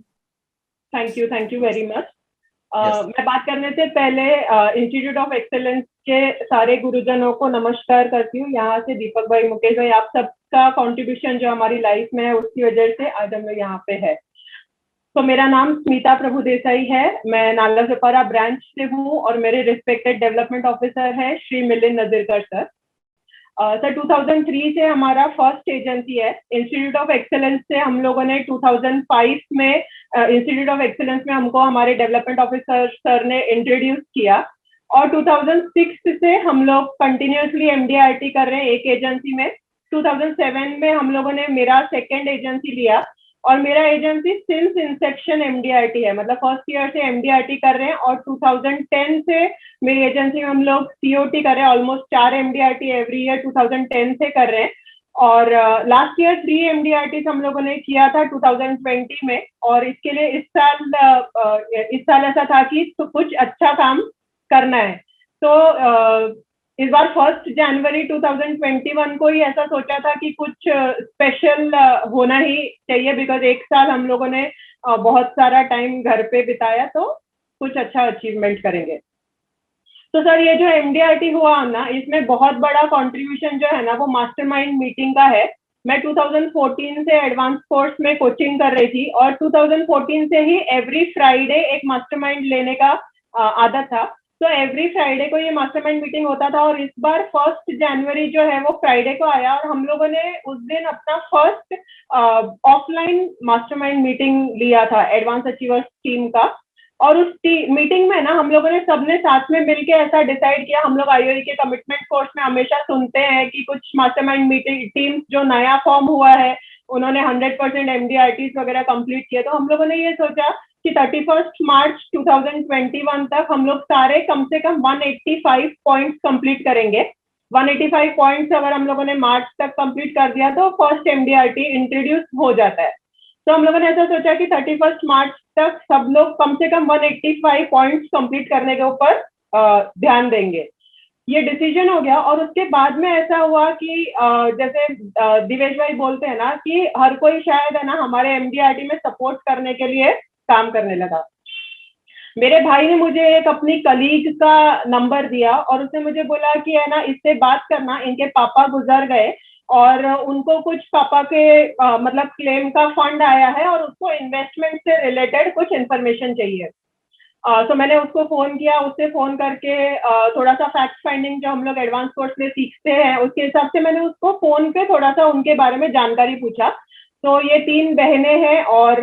Thank you very much. मैं बात करने से पहले इंस्टीट्यूट ऑफ एक्सेलेंस के सारे गुरुजनों को नमस्कार करती हूँ। यहाँ से दीपक भाई, मुकेश भाई, आप सबका कंट्रीब्यूशन जो हमारी लाइफ में है उसकी वजह से आज हम लोग यहाँ पे है। तो मेरा नाम स्मिता प्रभुदेसाई है, मैं नालासोपारा ब्रांच से हूँ, और मेरे रिस्पेक्टेड डेवलपमेंट ऑफिसर है श्री मिलिंद नजीरकर सर। सर 2003 से हमारा फर्स्ट एजेंसी है। इंस्टीट्यूट ऑफ एक्सेलेंस से हम लोगों ने 2005 में इंस्टीट्यूट ऑफ एक्सेलेंस में हमको हमारे डेवलपमेंट ऑफिसर सर ने इंट्रोड्यूस किया, और 2006 से हम लोग कंटिन्यूसली MDRT कर रहे हैं एक एजेंसी में। 2007 में हम लोगों ने मेरा सेकेंड एजेंसी लिया, और मेरा एजेंसी सिंस इंसेप्शन MDRT है, मतलब फर्स्ट ईयर से MDRT कर रहे हैं, और 2010 से मेरी एजेंसी में हम लोग COT कर रहे हैं। ऑलमोस्ट 4 MDRT एवरी ईयर 2010 से कर रहे हैं, और लास्ट ईयर 3 MDRT हम लोगों ने किया था 2020 में। और इसके लिए इस साल ऐसा था कि तो कुछ अच्छा काम करना है, तो इस बार 1 जनवरी 2021 को ही ऐसा सोचा था कि कुछ स्पेशल होना ही चाहिए, बिकॉज एक साल हम लोगों ने बहुत सारा टाइम घर पे बिताया, तो कुछ अच्छा अचीवमेंट करेंगे। तो सर ये जो MDRT हुआ ना, इसमें बहुत बड़ा कंट्रीब्यूशन जो है ना वो मास्टरमाइंड मीटिंग का है। मैं 2014 से एडवांस कोर्स में कोचिंग कर रही थी, और 2014 से ही एवरी फ्राइडे एक मास्टरमाइंड लेने का आदत था। तो एवरी फ्राइडे को ये मास्टरमाइंड मीटिंग होता था, और इस बार 1 जनवरी जो है वो फ्राइडे को आया, और हम लोगों ने उस दिन अपना फर्स्ट ऑफलाइन मास्टरमाइंड मीटिंग लिया था एडवांस अचीवर्स टीम का। और उस मीटिंग में ना हम लोगों ने सबने साथ में मिलके ऐसा डिसाइड किया। हम लोग IOE के कमिटमेंट कोर्स में हमेशा सुनते हैं कि कुछ मास्टरमाइंड मीटिंग टीम्स जो नया फॉर्म हुआ है उन्होंने 100% MDRTs वगैरह कंप्लीट किए। तो हम लोगों ने ये सोचा कि 31 मार्च 2021 तक हम लोग सारे कम से कम 185 पॉइंट्स कंप्लीट करेंगे। 185 पॉइंट्स अगर हम लोगों ने मार्च तक कंप्लीट कर दिया तो फर्स्ट MDRT इंट्रोड्यूस हो जाता है। तो हम लोगों ने ऐसा सोचा कि 31 मार्च तक सब लोग कम से कम 185 पॉइंट्स कंप्लीट करने के ऊपर ध्यान देंगे। ये डिसीजन हो गया। और उसके बाद में ऐसा हुआ कि जैसे दिवेश भाई बोलते हैं ना कि हर कोई शायद है ना हमारे MDRT में सपोर्ट करने के लिए काम करने लगा। मेरे भाई ने मुझे एक अपनी कलीग का नंबर दिया और उसने मुझे बोला कि है ना इससे बात करना, इनके पापा गुजर गए और उनको कुछ पापा के मतलब क्लेम का फंड आया है और उसको इन्वेस्टमेंट से रिलेटेड कुछ इन्फॉर्मेशन चाहिए। तो मैंने उसको फोन किया, उससे फोन करके थोड़ा सा फैक्ट फाइंडिंग जो हम लोग एडवांस कोर्स में सीखते हैं उसके हिसाब से मैंने उसको फोन पे थोड़ा सा उनके बारे में जानकारी पूछा। तो ये 3 बहनें हैं और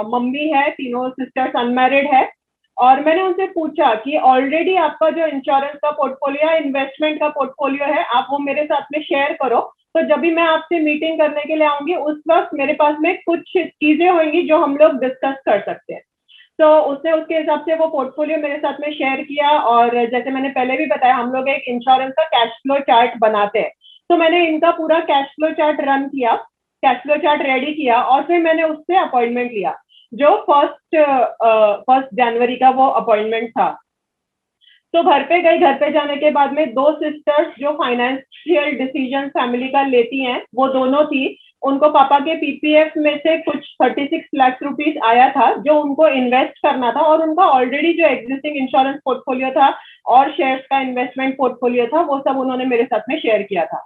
मम्मी है, तीनों सिस्टर्स अनमैरिड है। और मैंने उनसे पूछा कि ऑलरेडी आपका जो इंश्योरेंस का पोर्टफोलियो है, इन्वेस्टमेंट का पोर्टफोलियो है, आप वो मेरे साथ में शेयर करो। तो जब भी मैं आपसे मीटिंग करने के लिए आऊंगी उस वक्त मेरे पास में कुछ चीजें होंगी जो हम लोग डिस्कस कर सकते हैं। तो उसने उसके हिसाब से वो पोर्टफोलियो मेरे साथ में शेयर किया। और जैसे मैंने पहले भी बताया हम लोग एक इंश्योरेंस का कैश फ्लो चार्ट बनाते हैं। तो मैंने इनका पूरा कैश फ्लो चार्ट रन किया, कैश फ्लो चार्ट रेडी किया और फिर मैंने उससे अपॉइंटमेंट लिया जो फर्स्ट जनवरी का वो अपॉइंटमेंट था। तो घर पे गई, घर पे जाने के बाद में 2 सिस्टर्स जो फाइनेंशियल डिसीजन फैमिली का लेती हैं वो दोनों थी। उनको पापा के PPF में से कुछ 36 लाख रुपीस आया था जो उनको इन्वेस्ट करना था और उनका ऑलरेडी जो एग्जिस्टिंग इंश्योरेंस पोर्टफोलियो था और शेयर्स का इन्वेस्टमेंट पोर्टफोलियो था वो सब उन्होंने मेरे साथ में शेयर किया था।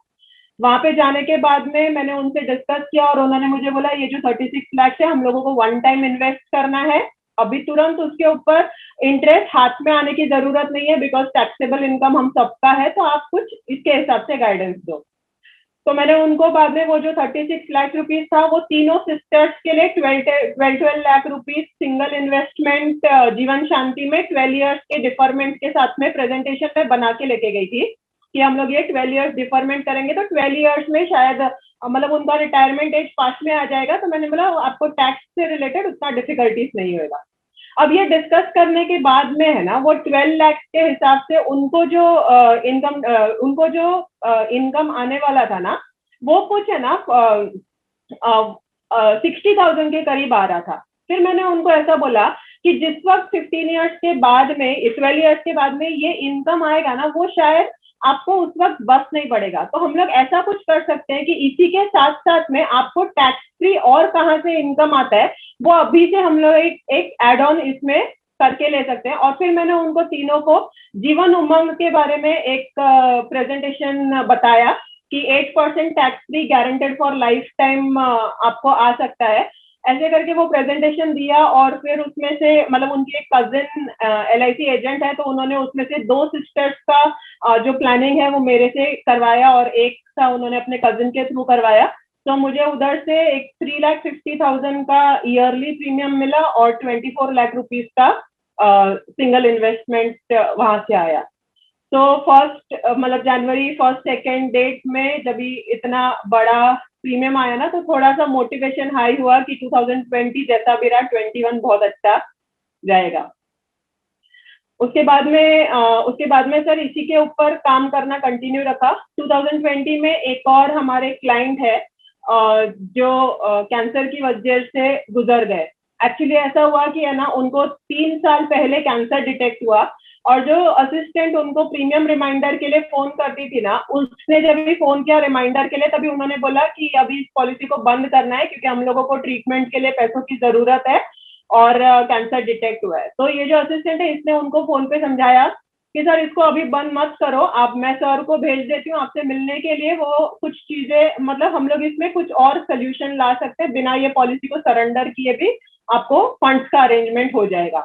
वहां पे जाने के बाद में मैंने उनसे डिस्कस किया और उन्होंने मुझे बोला ये जो 36 लाख है हम लोगों को 1 टाइम इन्वेस्ट करना है, अभी तुरंत उसके ऊपर इंटरेस्ट हाथ में आने की जरूरत नहीं है बिकॉज टैक्सेबल इनकम हम सबका है, तो आप कुछ इसके हिसाब से गाइडेंस दो। तो मैंने उनको बाद में वो जो 36 लाख रुपीस था वो तीनों सिस्टर्स के लिए 12 लाख रुपीस सिंगल इन्वेस्टमेंट जीवन शांति में 12 इयर्स के डिफरमेंट के साथ में प्रेजेंटेशन में बना के लेके गई थी कि हम लोग ये 12 इयर्स डिफरमेंट करेंगे तो 12 इयर्स में शायद मतलब उनका रिटायरमेंट एज पास में आ जाएगा। तो मैंने बोला आपको टैक्स से रिलेटेड उतना डिफिकल्टीज नहीं होगा। अब ये डिस्कस करने के बाद में है ना वो 12 लाख के हिसाब से उनको जो इनकम आने वाला था ना वो कुछ है ना 60,000 के करीब आ रहा था। फिर मैंने उनको ऐसा बोला कि जिस वक्त 15 इयर्स के बाद में 12 इयर्स के बाद में ये इनकम आएगा ना वो शायद आपको उस वक्त बस नहीं पड़ेगा। तो हम लोग ऐसा कुछ कर सकते हैं कि इसी के साथ साथ में आपको टैक्स फ्री और कहाँ से इनकम आता है वो अभी से हम लोग एक एड ऑन इसमें करके ले सकते हैं। और फिर मैंने उनको तीनों को जीवन उमंग के बारे में एक प्रेजेंटेशन बताया कि 8% tax free guaranteed for life time आपको आ सकता है। ऐसे करके वो प्रेजेंटेशन दिया और फिर उसमें से मतलब उनकी एक कजिन LIC एजेंट है तो उन्होंने उसमें से 2 सिस्टर्स का जो प्लानिंग है वो मेरे से करवाया और एक का उन्होंने अपने कजिन के थ्रू करवाया। तो मुझे उधर से एक 3,50,000 का ईयरली प्रीमियम मिला और 24 लाख रुपीस का सिंगल इन्वेस्टमेंट वहां से आया। तो फर्स्ट मतलब जनवरी 1st 2nd डेट में जब इतना बड़ा प्रीमियम आया ना तो थोड़ा सा मोटिवेशन हाई हुआ कि 2020 जैसा भी रहा 21 बहुत अच्छा जाएगा। उसके बाद में सर इसी के ऊपर काम करना कंटिन्यू रखा। 2020 में एक और हमारे क्लाइंट है जो कैंसर की वजह से गुजर गए। एक्चुअली ऐसा हुआ कि है ना उनको 3 साल पहले कैंसर डिटेक्ट हुआ और जो असिस्टेंट उनको प्रीमियम रिमाइंडर के लिए फोन करती थी ना उसने जब भी फोन किया रिमाइंडर के लिए तभी उन्होंने बोला कि अभी इस पॉलिसी को बंद करना है क्योंकि हम लोगों को ट्रीटमेंट के लिए पैसों की जरूरत है और कैंसर डिटेक्ट हुआ है। तो ये जो असिस्टेंट है इसने उनको फोन पे समझाया कि सर इसको अभी बंद मत करो, आप मैं सर को भेज देती हूँ आपसे मिलने के लिए, वो कुछ चीजें मतलब हम लोग इसमें कुछ और सोल्यूशन ला सकते हैं, बिना ये पॉलिसी को सरेंडर किए भी आपको फंड्स का अरेंजमेंट हो जाएगा।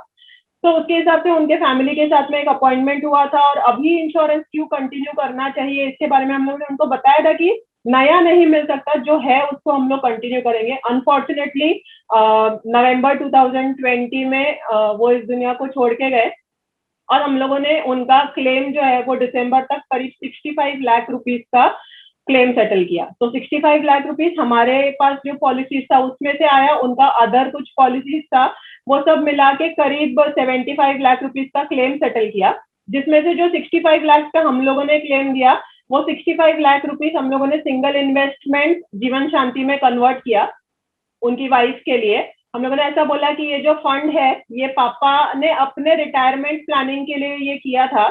तो उसके हिसाब से उनके फैमिली के साथ में एक अपॉइंटमेंट हुआ था और अभी इंश्योरेंस क्यों कंटिन्यू करना चाहिए इसके बारे में हम लोगों ने उनको बताया था कि नया नहीं मिल सकता, जो है उसको हम लोग कंटिन्यू करेंगे। अनफॉर्चुनेटली नवंबर 2020 में वो इस दुनिया को छोड़ के गए और हम लोगों ने उनका क्लेम जो है वो दिसंबर तक करीब 65 लाख रुपीस का क्लेम सेटल किया। तो 65 लाख रुपीस हमारे पास जो पॉलिसीज था उसमें से आया, उनका अदर कुछ पॉलिसीज था, वो सब मिला के करीब 75 लाख रुपीस का क्लेम सेटल किया, जिसमें से जो 65 लाख का हम लोगों ने क्लेम दिया वो 65 लाख रुपीस हम लोगों ने सिंगल इन्वेस्टमेंट जीवन शांति में कन्वर्ट किया उनकी वाइफ के लिए। हम लोगों ने ऐसा बोला कि ये जो फंड है ये पापा ने अपने रिटायरमेंट प्लानिंग के लिए ये किया था,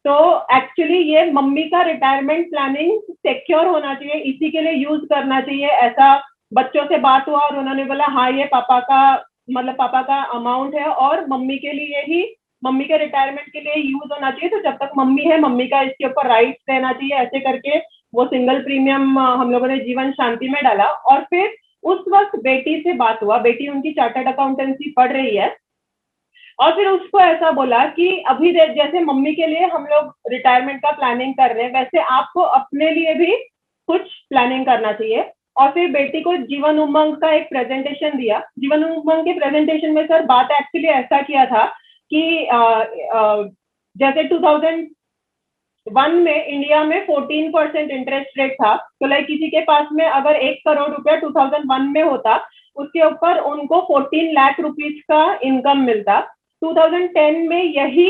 तो एक्चुअली ये मम्मी का रिटायरमेंट प्लानिंग सिक्योर होना चाहिए, इसी के लिए यूज करना चाहिए। ऐसा बच्चों से बात हुआ और उन्होंने बोला हाँ ये पापा का अमाउंट है और मम्मी के लिए ही, मम्मी के रिटायरमेंट के लिए यूज होना चाहिए, तो जब तक मम्मी है मम्मी का इसके ऊपर राइट्स रहना चाहिए। ऐसे करके वो सिंगल प्रीमियम हम लोगों ने जीवन शांति में डाला। और फिर उस वक्त बेटी से बात हुआ, बेटी उनकी चार्टर्ड अकाउंटेंसी पढ़ रही है, और फिर उसको ऐसा बोला कि अभी जैसे मम्मी के लिए हम लोग रिटायरमेंट का प्लानिंग कर रहे हैं वैसे आपको अपने लिए भी कुछ प्लानिंग करना चाहिए। और फिर बेटी को जीवन उमंग का एक प्रेजेंटेशन दिया। जीवन उमंग के प्रेजेंटेशन में सर बात एक्चुअली ऐसा किया था कि जैसे 2001 में इंडिया में 14% इंटरेस्ट रेट था, तो लाइक किसी के पास में अगर 1 करोड़ रुपया 2001 में होता, उसके ऊपर उनको 14 लाख रुपीज का इनकम मिलता। 2010 में यही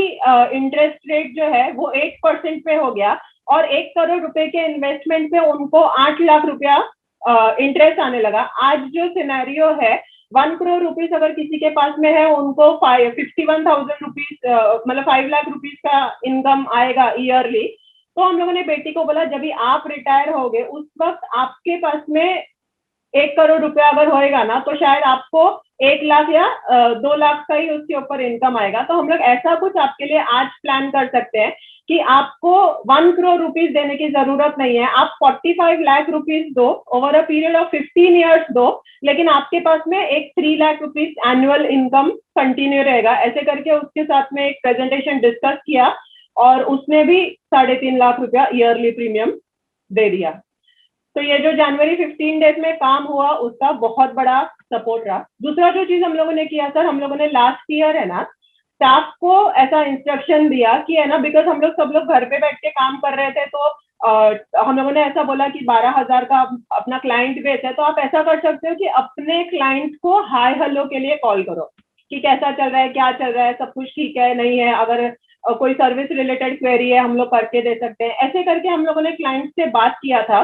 इंटरेस्ट रेट जो है वो 8% पे हो गया और 1 करोड़ रुपए के इन्वेस्टमेंट पे उनको 8 लाख रुपया इंटरेस्ट आने लगा। आज जो सिनेरियो है 1 करोड़ रुपीस अगर किसी के पास में है उनको 51,000 रुपीज मतलब 5 लाख रुपीज का इनकम आएगा ईयरली। तो हम लोगों ने बेटी को बोला जब भी आप रिटायर होगे उस वक्त आपके पास में 1 करोड़ रुपया अगर होएगा ना तो शायद आपको 1 लाख या 2 लाख का ही उसके ऊपर इनकम आएगा। तो हम लोग ऐसा कुछ आपके लिए आज प्लान कर सकते हैं कि आपको 1 करोड़ रुपीस देने की जरूरत नहीं है, आप 45 लाख रुपीस दो over a period of 15 years दो, लेकिन आपके पास में एक 3 lakh rupees annual income continue रहेगा। ऐसे करके उसके साथ में एक प्रेजेंटेशन डिस्कस किया और उसने भी 3.5 लाख रुपया ईयरली प्रीमियम दे दिया। तो ये जो जनवरी 15 डेज में काम हुआ उसका बहुत बड़ा सपोर्ट रहा। दूसरा जो चीज हम लोगों ने किया सर, हम लोगों ने लास्ट ईयर है ना स्टाफ को ऐसा इंस्ट्रक्शन दिया कि है ना, बिकॉज हम लोग सब लोग घर पे बैठ के काम कर रहे थे, तो हम लोगों ने ऐसा बोला कि 12,000 का अपना क्लाइंट बेस है, तो आप ऐसा कर सकते हो कि अपने क्लाइंट को हाय हेलो के लिए कॉल करो कि कैसा चल रहा है, क्या चल रहा है, सब कुछ ठीक है नहीं है, अगर कोई सर्विस रिलेटेड क्वेरी है हम लोग करके दे सकते हैं। ऐसे करके हम लोगों ने क्लाइंट से बात किया था।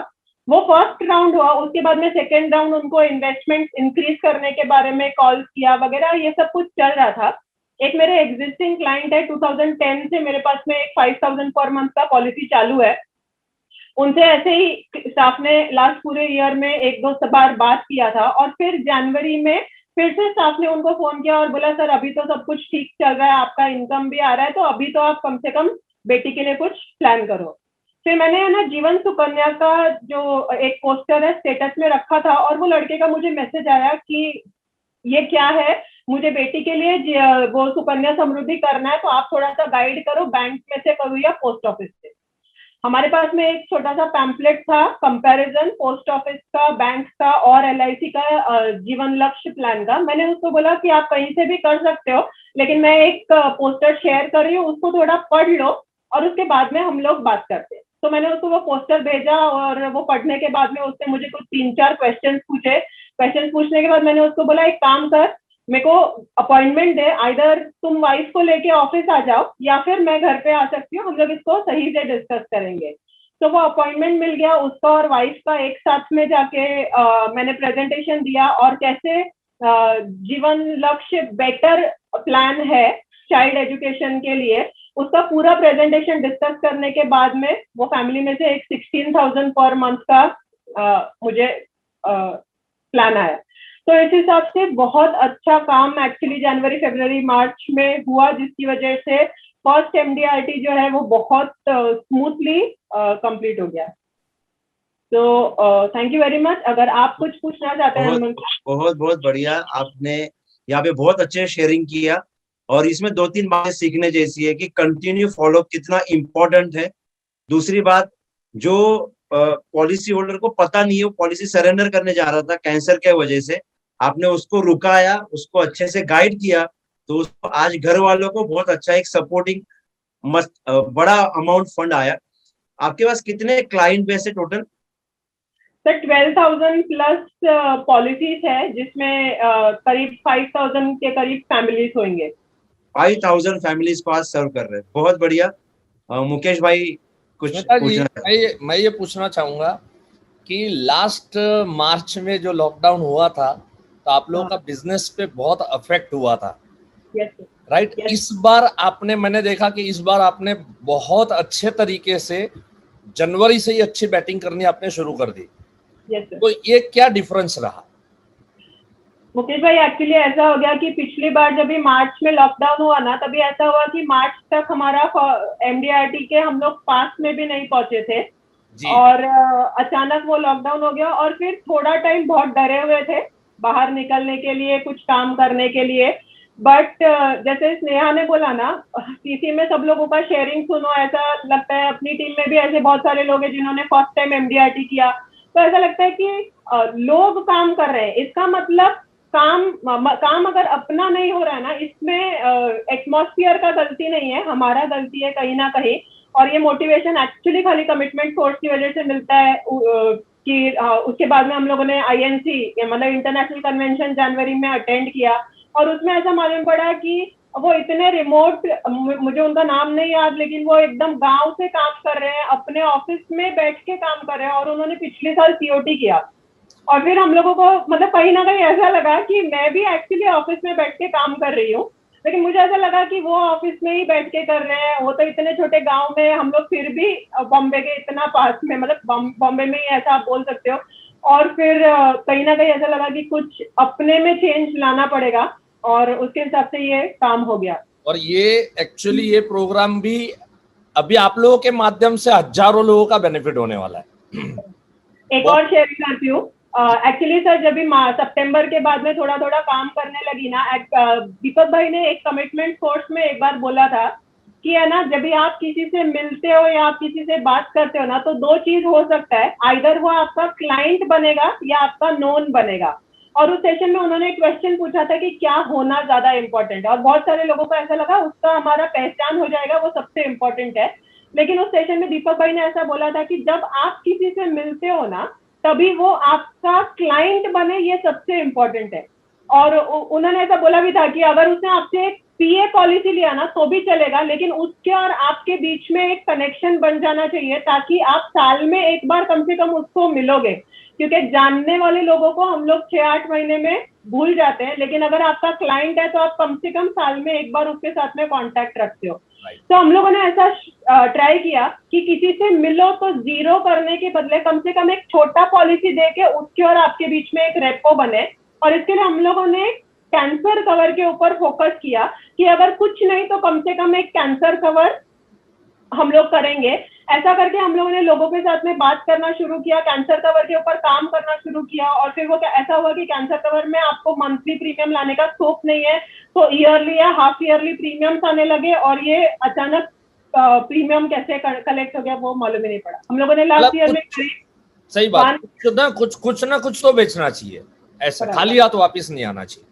वो फर्स्ट राउंड हुआ, उसके बाद में सेकेंड राउंड उनको इन्वेस्टमेंट इंक्रीज करने के बारे में कॉल किया वगैरह, ये सब कुछ चल रहा था। एक मेरे एग्जिस्टिंग क्लाइंट है 2010 से मेरे पास में एक 5,000 पर मंथ का पॉलिसी चालू है, उनसे ऐसे ही स्टाफ ने लास्ट पूरे ईयर में 1-2 बार बात किया था और फिर जनवरी में फिर से स्टाफ ने उनको फोन किया और बोला सर अभी तो सब कुछ ठीक चल रहा है, आपका इनकम भी आ रहा है, तो अभी तो आप कम से कम बेटी के लिए कुछ प्लान करो। फिर मैंने है ना जीवन सुकन्या का जो एक पोस्टर है स्टेटस में रखा था और वो लड़के का मुझे मैसेज आया कि ये क्या है, मुझे बेटी के लिए वो सुकन्या समृद्धि करना है, तो आप थोड़ा सा गाइड करो, बैंक में से करो या पोस्ट ऑफिस से। हमारे पास में एक छोटा सा पैम्पलेट था कंपैरिजन पोस्ट ऑफिस का, बैंक का और LIC का जीवन लक्ष्य प्लान का। मैंने उसको बोला कि आप कहीं से भी कर सकते हो, लेकिन मैं एक पोस्टर शेयर कर रही हूँ, उसको थोड़ा पढ़ लो और उसके बाद में हम लोग बात करते हैं। तो मैंने उसको वो पोस्टर भेजा और वो पढ़ने के बाद में उसने मुझे कुछ 3-4 क्वेश्चन पूछे। क्वेश्चन पूछने के बाद मैंने उसको बोला एक काम कर, मेरे को अपॉइंटमेंट दे, आइदर तुम वाइफ को लेके ऑफिस आ जाओ या फिर मैं घर पे आ सकती हूँ, हम लोग इसको सही से डिस्कस करेंगे। तो वो अपॉइंटमेंट मिल गया उसका और वाइफ का, एक साथ में जाके मैंने प्रेजेंटेशन दिया और कैसे जीवन लक्ष्य बेटर प्लान है चाइल्ड एजुकेशन के लिए, उसका पूरा प्रेजेंटेशन डिस्कस करने के बाद में वो फैमिली में से एक 16,000 पर मंथ का मुझे प्लान आया। तो इस हिसाब से बहुत अच्छा काम एक्चुअली जनवरी, फरवरी, मार्च में हुआ, जिसकी वजह से फर्स्ट MDRT जो है वो बहुत स्मूथली कंप्लीट हो गया। तो थैंक यू वेरी मच। अगर आप कुछ पूछना चाहते हैं। बहुत बहुत बढ़िया, आपने यहाँ पे बहुत अच्छे शेयरिंग किया और इसमें 2-3 बातें सीखने जैसी है कि कंटिन्यू फॉलो कितना इम्पोर्टेंट है। दूसरी बात, जो पॉलिसी होल्डर को पता नहीं है, वो पॉलिसी सरेंडर करने जा रहा था कैंसर के वजह से, आपने उसको रुकाया, उसको अच्छे से गाइड किया, तो उसको आज घर वालों को बहुत अच्छा एक सपोर्टिंग बड़ा अमाउंट फंड आया। आपके पास कितने क्लाइंट बेस है टोटल? सर 12,000 प्लस पॉलिसीज है, जिसमें करीब 5,000 के करीब फैमिलीज होंगे। 5,000 फैमिलीज को आज सर्व कर रहे हैं, बहुत बढ़िया। मुकेश भाई कुछ श्वेता जी, पूछना मैं ये पूछना चाहूंगा कि लास्ट मार्च में जो लॉकडाउन हुआ था तो आप लोगों का बिजनेस पे बहुत अफेक्ट हुआ था, यस सर। राइट? Yes. इस बार मैंने देखा कि इस बार आपने बहुत अच्छे तरीके से जनवरी से ही अच्छी बैटिंग करनी आपने शुरू कर दी, यस सर। तो ये क्या डिफरेंस रहा? मुकेश भाई, एक्चुअली ऐसा हो गया कि पिछली बार जब भी मार्च में लॉकडाउन हुआ ना, तभी ऐसा हुआ कि मार्च तक हमारा MDRT के हम लोग पास में भी नहीं पहुंचे थे जी। और अचानक वो लॉकडाउन हो गया और फिर थोड़ा टाइम बहुत डरे हुए थे बाहर निकलने के लिए, कुछ काम करने के लिए। बट जैसे स्नेहा ने बोला ना, सीसी में सब लोगों का शेयरिंग सुनो, ऐसा लगता है अपनी टीम में भी ऐसे बहुत सारे लोग हैं जिन्होंने फर्स्ट टाइम MDRT किया, तो ऐसा लगता है कि लोग काम कर रहे हैं। इसका मतलब काम अगर अपना नहीं हो रहा है ना, इसमें एटमॉस्फेयर का गलती नहीं है, हमारा गलती है कहीं ना कहीं। और ये मोटिवेशन एक्चुअली खाली कमिटमेंट फोर्स की वजह से मिलता है कि उसके बाद में हम लोगों ने INC मतलब इंटरनेशनल कन्वेंशन जनवरी में अटेंड किया और उसमें ऐसा मालूम पड़ा कि वो इतने रिमोट, मुझे उनका नाम नहीं याद, लेकिन वो एकदम गांव से काम कर रहे हैं, अपने ऑफिस में बैठ के काम कर रहे हैं और उन्होंने पिछले साल COT किया। और फिर हम लोगों को मतलब कहीं ना कहीं ऐसा लगा कि मैं भी एक्चुअली ऑफिस में बैठ के काम कर रही हूँ, लेकिन मुझे ऐसा लगा कि वो ऑफिस में ही बैठ के कर रहे हैं, वो तो इतने छोटे गांव में, हम लोग फिर भी बॉम्बे के इतना पास में, मतलब बॉम्बे में ही ऐसा आप बोल सकते हो। और फिर कहीं ना कहीं ऐसा लगा कि कुछ अपने में चेंज लाना पड़ेगा और उसके हिसाब से ये काम हो गया। और ये एक्चुअली ये प्रोग्राम भी अभी आप लोगों के माध्यम से हजारों लोगों का बेनिफिट होने वाला है। एक और शेयरिंग करती हूँ। एक्चुअली सर, जब भी सितंबर के बाद में थोड़ा थोड़ा काम करने लगी ना, दीपक भाई ने एक कमिटमेंट कोर्स में एक बार बोला था कि है ना, जब भी आप किसी से मिलते हो या आप किसी से बात करते हो ना, तो दो चीज हो सकता है, आइदर वो आपका क्लाइंट बनेगा या आपका नोन बनेगा। और उस सेशन में उन्होंने एक क्वेश्चन पूछा था कि क्या होना ज्यादा इंपॉर्टेंट है, और बहुत सारे लोगों को ऐसा लगा उसका हमारा पहचान हो जाएगा, वो सबसे इम्पोर्टेंट है। लेकिन उस सेशन में दीपक भाई ने ऐसा बोला था कि जब आप किसी से मिलते हो ना, तभी वो आपका क्लाइंट बने, ये सबसे इम्पोर्टेंट है। और उन्होंने ऐसा बोला भी था कि अगर उसने आपसे एक PA पॉलिसी लिया ना तो भी चलेगा, लेकिन उसके और आपके बीच में एक कनेक्शन बन जाना चाहिए, ताकि आप साल में एक बार कम से कम उसको मिलोगे। क्योंकि जानने वाले लोगों को हम लोग 6-8 महीने में भूल जाते हैं, लेकिन अगर आपका क्लाइंट है तो आप कम से कम साल में एक बार उसके साथ में कांटेक्ट रखते हो। तो हम लोगों ने ऐसा ट्राई किया कि किसी से मिलो तो 0 करने के बदले कम से कम एक छोटा पॉलिसी देके उसके और आपके बीच में एक रेपो बने। और इसके लिए हम लोगों ने कैंसर कवर के ऊपर फोकस किया कि अगर कुछ नहीं तो कम से कम एक कैंसर कवर हम लोग करेंगे। ऐसा करके हम लोगों ने लोगों के साथ में बात करना शुरू किया, कैंसर कवर के ऊपर काम करना शुरू किया। और फिर वो ऐसा हुआ कि कैंसर कवर में आपको मंथली प्रीमियम लाने का स्कोप नहीं है, तो ईयरली या हाफ ईयरली प्रीमियम्स आने लगे। और ये अचानक प्रीमियम कैसे कलेक्ट हो गया वो मालूम ही नहीं पड़ा। हम लोगों ने लास्ट ईयर में सही बात, कुछ ना कुछ तो बेचना चाहिए, ऐसा खाली हाथ वापिस नहीं आना चाहिए।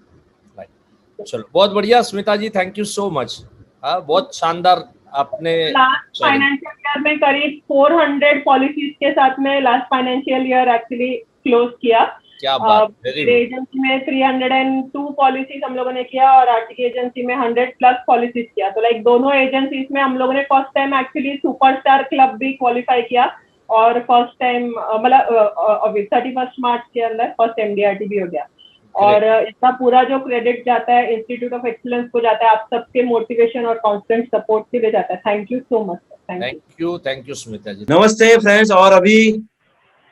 चलो बहुत बढ़िया स्मिता जी, थैंक यू सो मच। बहुत शानदार आपने लास्ट फाइनेंशियल ईयर में करीब 400 पॉलिसीज के साथ में last financial year actually close किया। क्या बात, एजेंसी में 302 पॉलिसीज हम लोगों ने किया और RTK एजेंसी में 100+ पॉलिसीज किया। तो लाइक दोनों एजेंसीज में हम लोगों ने first time actually superstar club भी क्वालिफाई किया और फर्स्ट टाइम मतलब 31 मार्च के अंदर फर्स्ट MDRT भी हो गया। और इसका पूरा जो क्रेडिट जाता है इंस्टीट्यूट ऑफ एक्सीलेंस को जाता है, आप सबके मोटिवेशन और कांस्टेंट सपोर्ट के लिए जाता है। Thank you so much. Thank you Smita ji. नमस्ते फ्रेंड्स, और अभी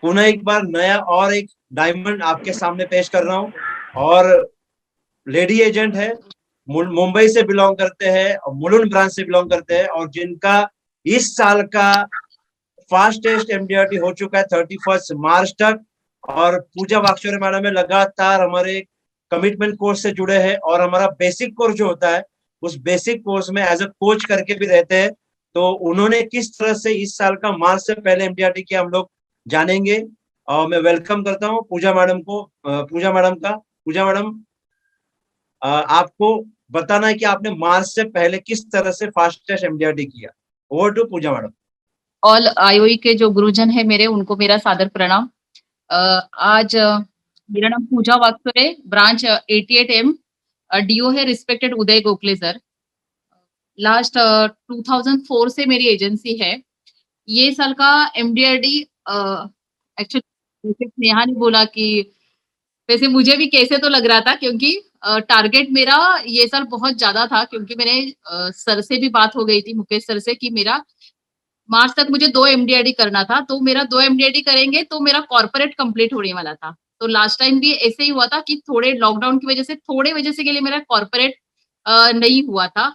पुनः एक बार नया और एक डायमंड आपके सामने पेश कर रहा हूँ। और लेडी एजेंट है, मुंबई से बिलोंग करते हैं, मुलुंड ब्रांच से बिलोंग करते हैं, और जिनका इस साल का फास्टेस्ट MDRT हो चुका है 31 मार्च तक। और पूजा वाक्षरे मैडम में लगातार हमारे कमिटमेंट कोर्स से जुड़े हैं और हमारा बेसिक कोर्स जो होता है उस बेसिक कोर्स में एज अ कोच करके भी रहते हैं। तो उन्होंने किस तरह से इस साल का मार्च से पहले MDRT किया हम लोग जानेंगे। और मैं वेलकम करता हूँ पूजा मैडम को। पूजा मैडम आपको बताना है कि आपने मार्च से पहले किस तरह से फास्टेस्ट MDRT किया। Over to Pooja madam. All IOE के जो गुरुजन है मेरे, उनको मेरा सादर प्रणाम। आज मेरा नाम पूजा वाकचोरे, ब्रांच 88M, डीओ है रिस्पेक्टेड उदय गोखले सर। लास्ट 2004 से मेरी एजेंसी है। ये साल का एमडीआरडी एक्चुअली जैसे स्नेहा ने बोला कि वैसे मुझे भी कैसे तो लग रहा था, क्योंकि टारगेट मेरा ये साल बहुत ज्यादा था, क्योंकि मैंने सर से भी बात हो गई थी, मुकेश सर से, कि मेरा मार्च तक मुझे 2 एमडीआरडी करना था। तो मेरा 2 एमडीआरडी करेंगे तो मेरा कॉर्पोरेट कंप्लीट होने वाला था। तो लास्ट टाइम भी ऐसे ही हुआ था कि थोड़े लॉकडाउन की वजह से के लिए मेरा कॉर्पोरेट नहीं हुआ था।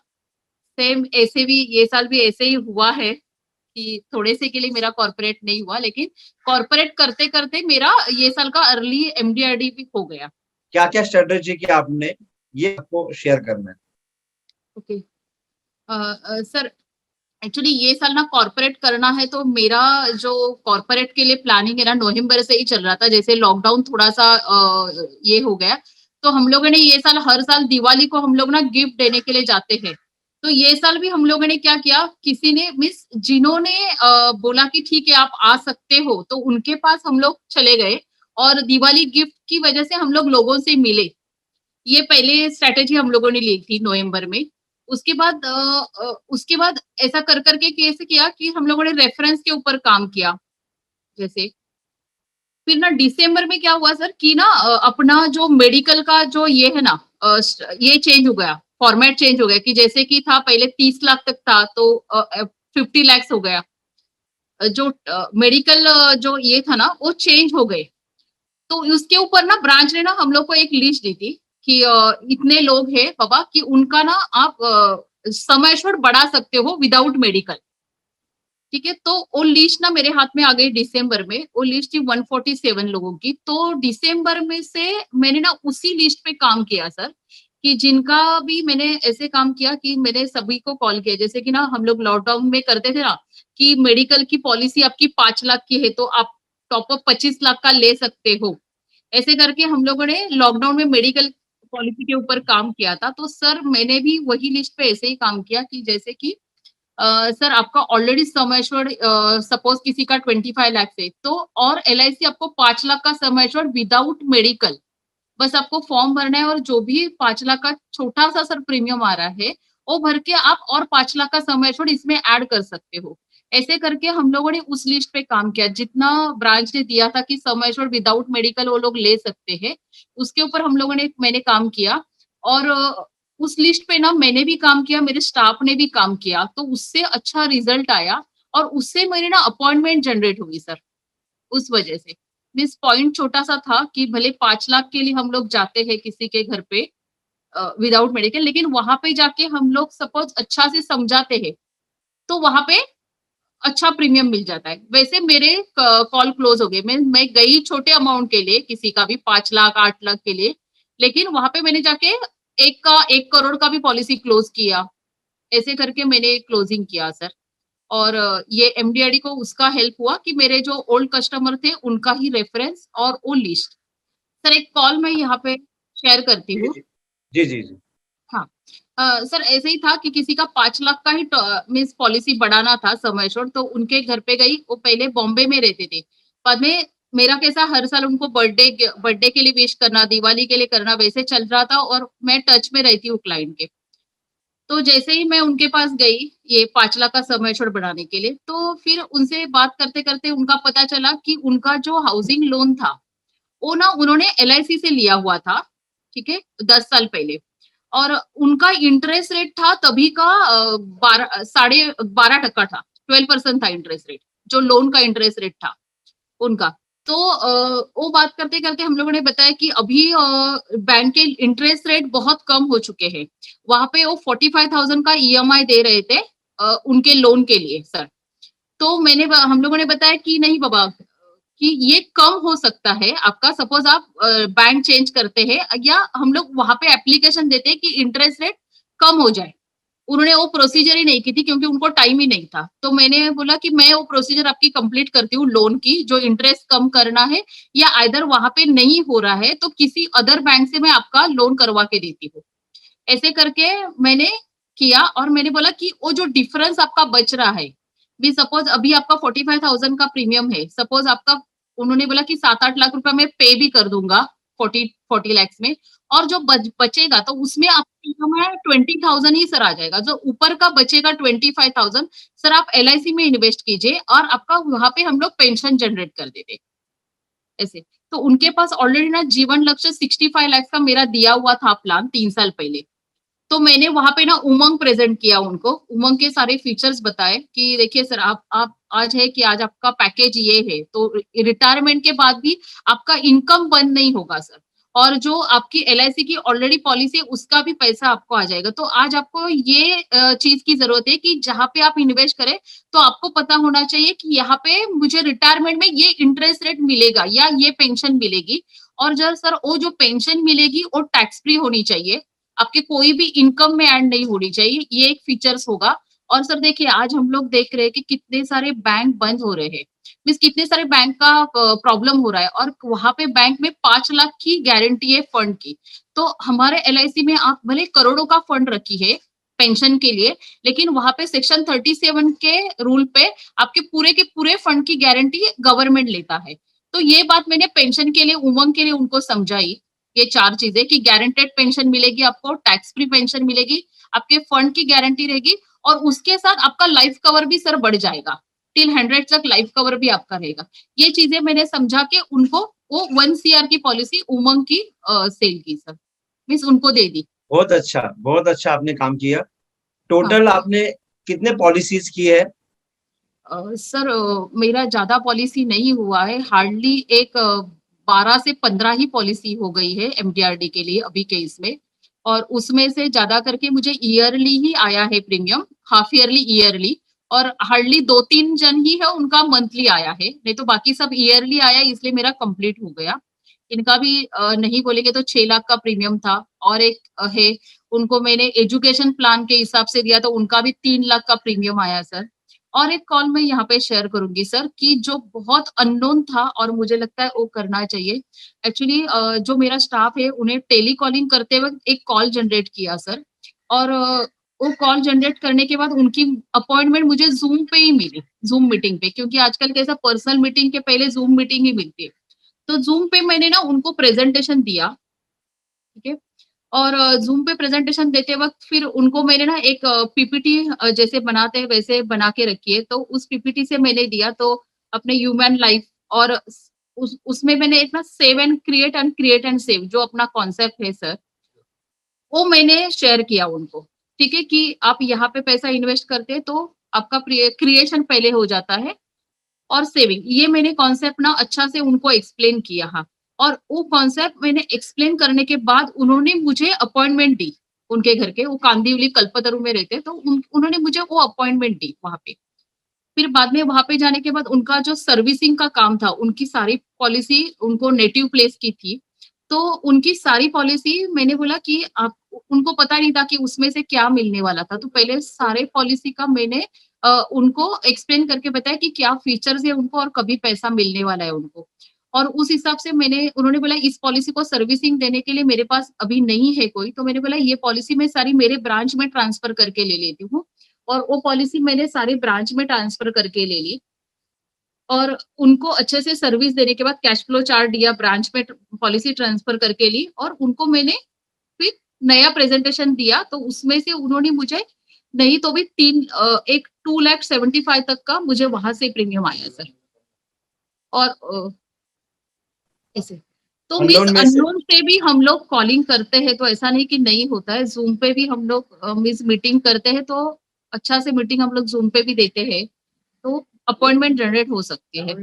सेम ऐसे भी ये साल भी ऐसे ही हुआ है कि थोड़े से के लिए मेरा कॉर्पोरेट नहीं हुआ, लेकिन कॉर्पोरेट करते करते मेरा ये साल का अर्ली एमडीआरडी भी हो गया। क्या क्या स्ट्रेटेजी किया आपने, ये आपको शेयर करना है। ओके सर, एक्चुअली ये साल ना कॉर्पोरेट करना है, तो मेरा जो कॉर्पोरेट के लिए प्लानिंग है ना नवंबर से ही चल रहा था। जैसे लॉकडाउन थोड़ा सा ये हो गया, तो हम लोगों ने ये साल, हर साल दिवाली को हम लोग ना गिफ्ट देने के लिए जाते हैं। तो ये साल भी हम लोगों ने क्या किया, किसी ने जिन्होंने बोला कि ठीक है आप आ सकते हो, तो उनके पास हम लोग चले गए और दिवाली गिफ्ट की वजह से हम लोग लोगों से मिले। ये पहले स्ट्रेटेजी हम लोगों ने ली थी नवंबर में। उसके बाद ऐसा कर करके कैसे किया कि हम लोगों ने रेफरेंस के ऊपर काम किया। जैसे फिर ना दिसंबर में क्या हुआ सर कि ना अपना जो मेडिकल का जो ये है ना ये चेंज हो गया, फॉर्मेट चेंज हो गया, कि जैसे कि था पहले 30 लाख तक था, तो 50 लाख हो गया। जो मेडिकल जो ये था ना वो चेंज हो गए। तो उसके ऊपर ना ब्रांच ने ना हम लोग को एक लिस्ट दी थी कि इतने लोग हैं बाबा कि उनका ना आप सम एश्योर्ड बढ़ा सकते हो विदाउट मेडिकल। ठीक है, तो वो लिस्ट ना मेरे हाथ में आ गई दिसंबर में। वो लिस्ट थी 147 लोगों की। तो दिसंबर में से मैंने ना उसी लिस्ट पे काम किया सर, कि जिनका भी मैंने ऐसे काम किया कि मैंने सभी को कॉल किया। जैसे कि ना हम लोग लॉकडाउन में करते थे ना कि मेडिकल की पॉलिसी आपकी 5 लाख की है तो आप टॉपअप 25 लाख का ले सकते हो। ऐसे करके हम लोगों ने लॉकडाउन में मेडिकल पॉलिसी के ऊपर काम किया था। तो सर मैंने भी वही लिस्ट पे ऐसे ही काम किया कि जैसे कि सर आपका ऑलरेडी सम एश्योर्ड सपोज किसी का 25 लाख है, तो और एलआईसी आपको 5 लाख का सम एश्योर्ड विदाउट मेडिकल, बस आपको फॉर्म भरना है और जो भी 5 लाख का छोटा सा सर प्रीमियम आ रहा है वो भर के आप और 5 लाख का सम एश्योर्ड इसमें ऐड कर सकते हो। ऐसे करके हम लोगों ने उस लिस्ट पे काम किया। जितना ब्रांच ने दिया था कि सम एश्योर्ड विदाउट मेडिकल वो लोग ले सकते हैं, उसके ऊपर मैंने काम किया। और उस लिस्ट पे ना मैंने भी काम किया, मेरे स्टाफ ने भी काम किया, तो उससे अच्छा रिजल्ट आया और उससे मेरी ना अपॉइंटमेंट जनरेट हुई सर। उस वजह से मिस पॉइंट छोटा सा था कि भले 5 लाख के लिए हम लोग जाते हैं किसी के घर पे विदाउट मेडिकल, लेकिन वहां पे जाके हम लोग सपोज अच्छा से समझाते हैं तो वहां पे अच्छा प्रीमियम मिल जाता है। वैसे मेरे कॉल क्लोज हो गए। मैं गई छोटे अमाउंट के लिए, किसी का भी 5 लाख 8 लाख के लिए, लेकिन वहां पे मैंने जाके 1 करोड़ का भी पॉलिसी क्लोज किया। ऐसे करके मैंने क्लोजिंग किया सर। और ये एमडीआरडी को उसका हेल्प हुआ कि मेरे जो ओल्ड कस्टमर थे उनका ही रेफरेंस और वो लिस्ट। सर एक कॉल मैं यहाँ पे शेयर करती हूँ। जी जी जी। हाँ सर ऐसे ही था कि किसी का 5 लाख का ही मीन्स पॉलिसी बढ़ाना था सम एश्योर्ड, तो उनके घर पे गई। वो पहले बॉम्बे में रहते थे। बाद में मेरा कैसा हर साल उनको बर्थडे के लिए विश करना, दिवाली के लिए करना, वैसे चल रहा था और मैं टच में रहती हूँ क्लाइंट के। तो जैसे ही मैं उनके पास गई ये 5 लाख का सम एश्योर्ड बढ़ाने के लिए, तो फिर उनसे बात करते करते उनका पता चला कि उनका जो हाउसिंग लोन था वो ना उन्होंने एलआईसी से लिया हुआ था। ठीक है, 10 साल पहले। और उनका इंटरेस्ट रेट था तभी का 12.5% था, 12% था इंटरेस्ट रेट, जो लोन का इंटरेस्ट रेट था उनका। तो वो बात करते करते हम लोगों ने बताया कि अभी बैंक के इंटरेस्ट रेट बहुत कम हो चुके हैं। वहां पे वो 45,000 का ईएमआई दे रहे थे उनके लोन के लिए सर। तो हम लोगों ने बताया कि नहीं बाबा, कि ये कम हो सकता है आपका, सपोज आप बैंक चेंज करते हैं या हम लोग वहां पे एप्लीकेशन देते हैं कि इंटरेस्ट रेट कम हो जाए। उन्होंने वो प्रोसीजर ही नहीं की थी क्योंकि उनको टाइम ही नहीं था। तो मैंने बोला कि मैं वो प्रोसीजर आपकी कंप्लीट करती हूँ लोन की, जो इंटरेस्ट कम करना है, या आइदर वहां पे नहीं हो रहा है तो किसी अदर बैंक से मैं आपका लोन करवा के देती हूँ। ऐसे करके मैंने किया और मैंने बोला कि वो जो डिफरेंस आपका बच रहा है, भी सपोज अभी आपका 45,000 का प्रीमियम है, सपोज आपका उन्होंने बोला कि 7-8 लाख रुपया मैं पे भी कर दूंगा 40 lakhs में, और जो बचेगा तो उसमें आपकी इनकम है 20,000 ही सर आ जाएगा। जो ऊपर का बचेगा 25,000 सर आप LIC में इन्वेस्ट कीजिए और आपका वहां पे हम लोग पेंशन जनरेट कर देते ऐसे। तो उनके पास ऑलरेडी ना जीवन लक्ष्य 65 लाख का मेरा दिया हुआ था प्लान 3 साल पहले। तो मैंने वहां पे ना उमंग प्रेजेंट किया उनको, उमंग के सारे फीचर्स बताए कि देखिए सर आप आज है कि आज आपका पैकेज ये है, तो रिटायरमेंट के बाद भी आपका इनकम बंद नहीं होगा सर, और जो आपकी LIC की ऑलरेडी पॉलिसी है उसका भी पैसा आपको आ जाएगा। तो आज आपको ये चीज की जरूरत है कि जहाँ पे आप इन्वेस्ट करें तो आपको पता होना चाहिए कि यहाँ पे मुझे रिटायरमेंट में ये इंटरेस्ट रेट मिलेगा या ये पेंशन मिलेगी, और जब सर वो जो पेंशन मिलेगी वो टैक्स फ्री होनी चाहिए, आपके कोई भी इनकम में ऐड नहीं होनी चाहिए, ये एक फीचर्स होगा। और सर देखिए आज हम लोग देख रहे हैं कि कितने सारे बैंक बंद हो रहे हैं, मीन्स कितने सारे बैंक का प्रॉब्लम हो रहा है, और वहां पे बैंक में 5 लाख की गारंटी है फंड की। तो हमारे LIC में आप भले करोड़ों का फंड रखी है पेंशन के लिए, लेकिन वहां पे सेक्शन 37 के रूल पे आपके के पूरे फंड की गारंटी गवर्नमेंट लेता है। तो ये बात मैंने पेंशन के लिए उमंग के लिए उनको समझाई, ये 4 चीजें कि गारंटेड पेंशन मिलेगी आपको, टैक्स फ्री पेंशन मिलेगी, आपके फंड की गारंटी रहेगी, और उसके साथ आपका लाइफ कवर भी सर बढ़ जाएगा, टिल 100 तक लाइफ कवर भी आपका रहेगा। ये चीजें मैंने समझा के उनको वो 1 CR की पॉलिसी उमंग की सेल की सर, मीन्स उनको दे दी। बहुत अच्छा आपने काम किया। टोटल आपने कितने पॉलिसीज की है? सर मेरा ज्यादा पॉलिसी नहीं हुआ है, हार्डली एक 12 से 15 ही पॉलिसी हो गई है MDRD के लिए अभी के इसमें, और उसमें से ज्यादा करके मुझे ईयरली ही आया है प्रीमियम, हाफ ईयरली ईयरली, और हार्डली 2-3 जन ही है उनका मंथली आया है, नहीं तो बाकी सब ईयरली आया, इसलिए मेरा कंप्लीट हो गया। इनका भी नहीं बोलेंगे तो 6 लाख का प्रीमियम था, और एक है उनको मैंने एजुकेशन प्लान के हिसाब से दिया तो उनका भी 3 लाख का प्रीमियम आया सर। और एक कॉल मैं यहाँ पे शेयर करूंगी सर कि जो बहुत अननोन था और मुझे लगता है वो करना चाहिए। एक्चुअली जो मेरा स्टाफ है उन्हें टेली कॉलिंग करते वक्त एक कॉल जनरेट किया सर, और वो कॉल जनरेट करने के बाद उनकी अपॉइंटमेंट मुझे जूम पे ही मिली, जूम मीटिंग पे, क्योंकि आजकल कैसा पर्सनल मीटिंग के पहले जूम मीटिंग ही मिलती है। तो जूम पे मैंने ना उनको प्रेजेंटेशन दिया, ठीक है, और जूम पे प्रेजेंटेशन देते वक्त फिर उनको मैंने ना एक PPT जैसे बनाते हैं वैसे बना के रखी है, तो उस PPT से मैंने दिया, तो अपने ह्यूमन लाइफ और उसमें मैंने एक ना save and create and save जो अपना कॉन्सेप्ट है सर, वो मैंने शेयर किया उनको, ठीक है, कि आप यहाँ पे पैसा इन्वेस्ट करते हैं तो आपका क्रिएशन पहले हो जाता है और सेविंग, ये मैंने कॉन्सेप्ट ना अच्छा से उनको एक्सप्लेन किया। हाँ, और वो कॉन्सेप्ट मैंने एक्सप्लेन करने के बाद उन्होंने मुझे अपॉइंटमेंट दी उनके घर के, वो कांदिवली कल्पतरु में रहते, तो उन्होंने मुझे वो अपॉइंटमेंट दी वहां पे। फिर बाद में वहां पे जाने के बाद उनका जो सर्विसिंग का काम था, उनकी सारी पॉलिसी उनको नेटिव प्लेस की थी, तो उनकी सारी पॉलिसी मैंने बोला कि आप, उनको पता नहीं था कि उसमें से क्या मिलने वाला था, तो पहले सारे पॉलिसी का मैंने उनको एक्सप्लेन करके बताया कि क्या फीचर्स है उनको और कभी पैसा मिलने वाला है उनको, और उस हिसाब से मैंने, उन्होंने बोला इस पॉलिसी को सर्विसिंग देने के लिए मेरे पास अभी नहीं है कोई, तो मैंने बोला ये पॉलिसी मैं सारी मेरे ब्रांच में ट्रांसफर करके ले लेती हूँ, और वो पॉलिसी मैंने सारे ब्रांच में ट्रांसफर करके ले ली, और उनको अच्छे से सर्विस देने के बाद कैश फ्लो चार्ट दिया, ब्रांच में पॉलिसी ट्रांसफर करके ली, और उनको मैंने फिर नया प्रेजेंटेशन दिया, तो उसमें से उन्होंने मुझे नहीं तो भी 2,75,000 तक का मुझे वहां से प्रीमियम आया सर। और ऐसे तो मिस अननोन पे भी हम लोग कॉलिंग करते हैं, तो ऐसा नहीं कि नहीं होता है, जूम पे भी हम लोग मिस मीटिंग करते हैं, तो अच्छा से मीटिंग हम लोग जूम पे भी देते हैं, तो अपॉइंटमेंट जनरेट हो सकती है।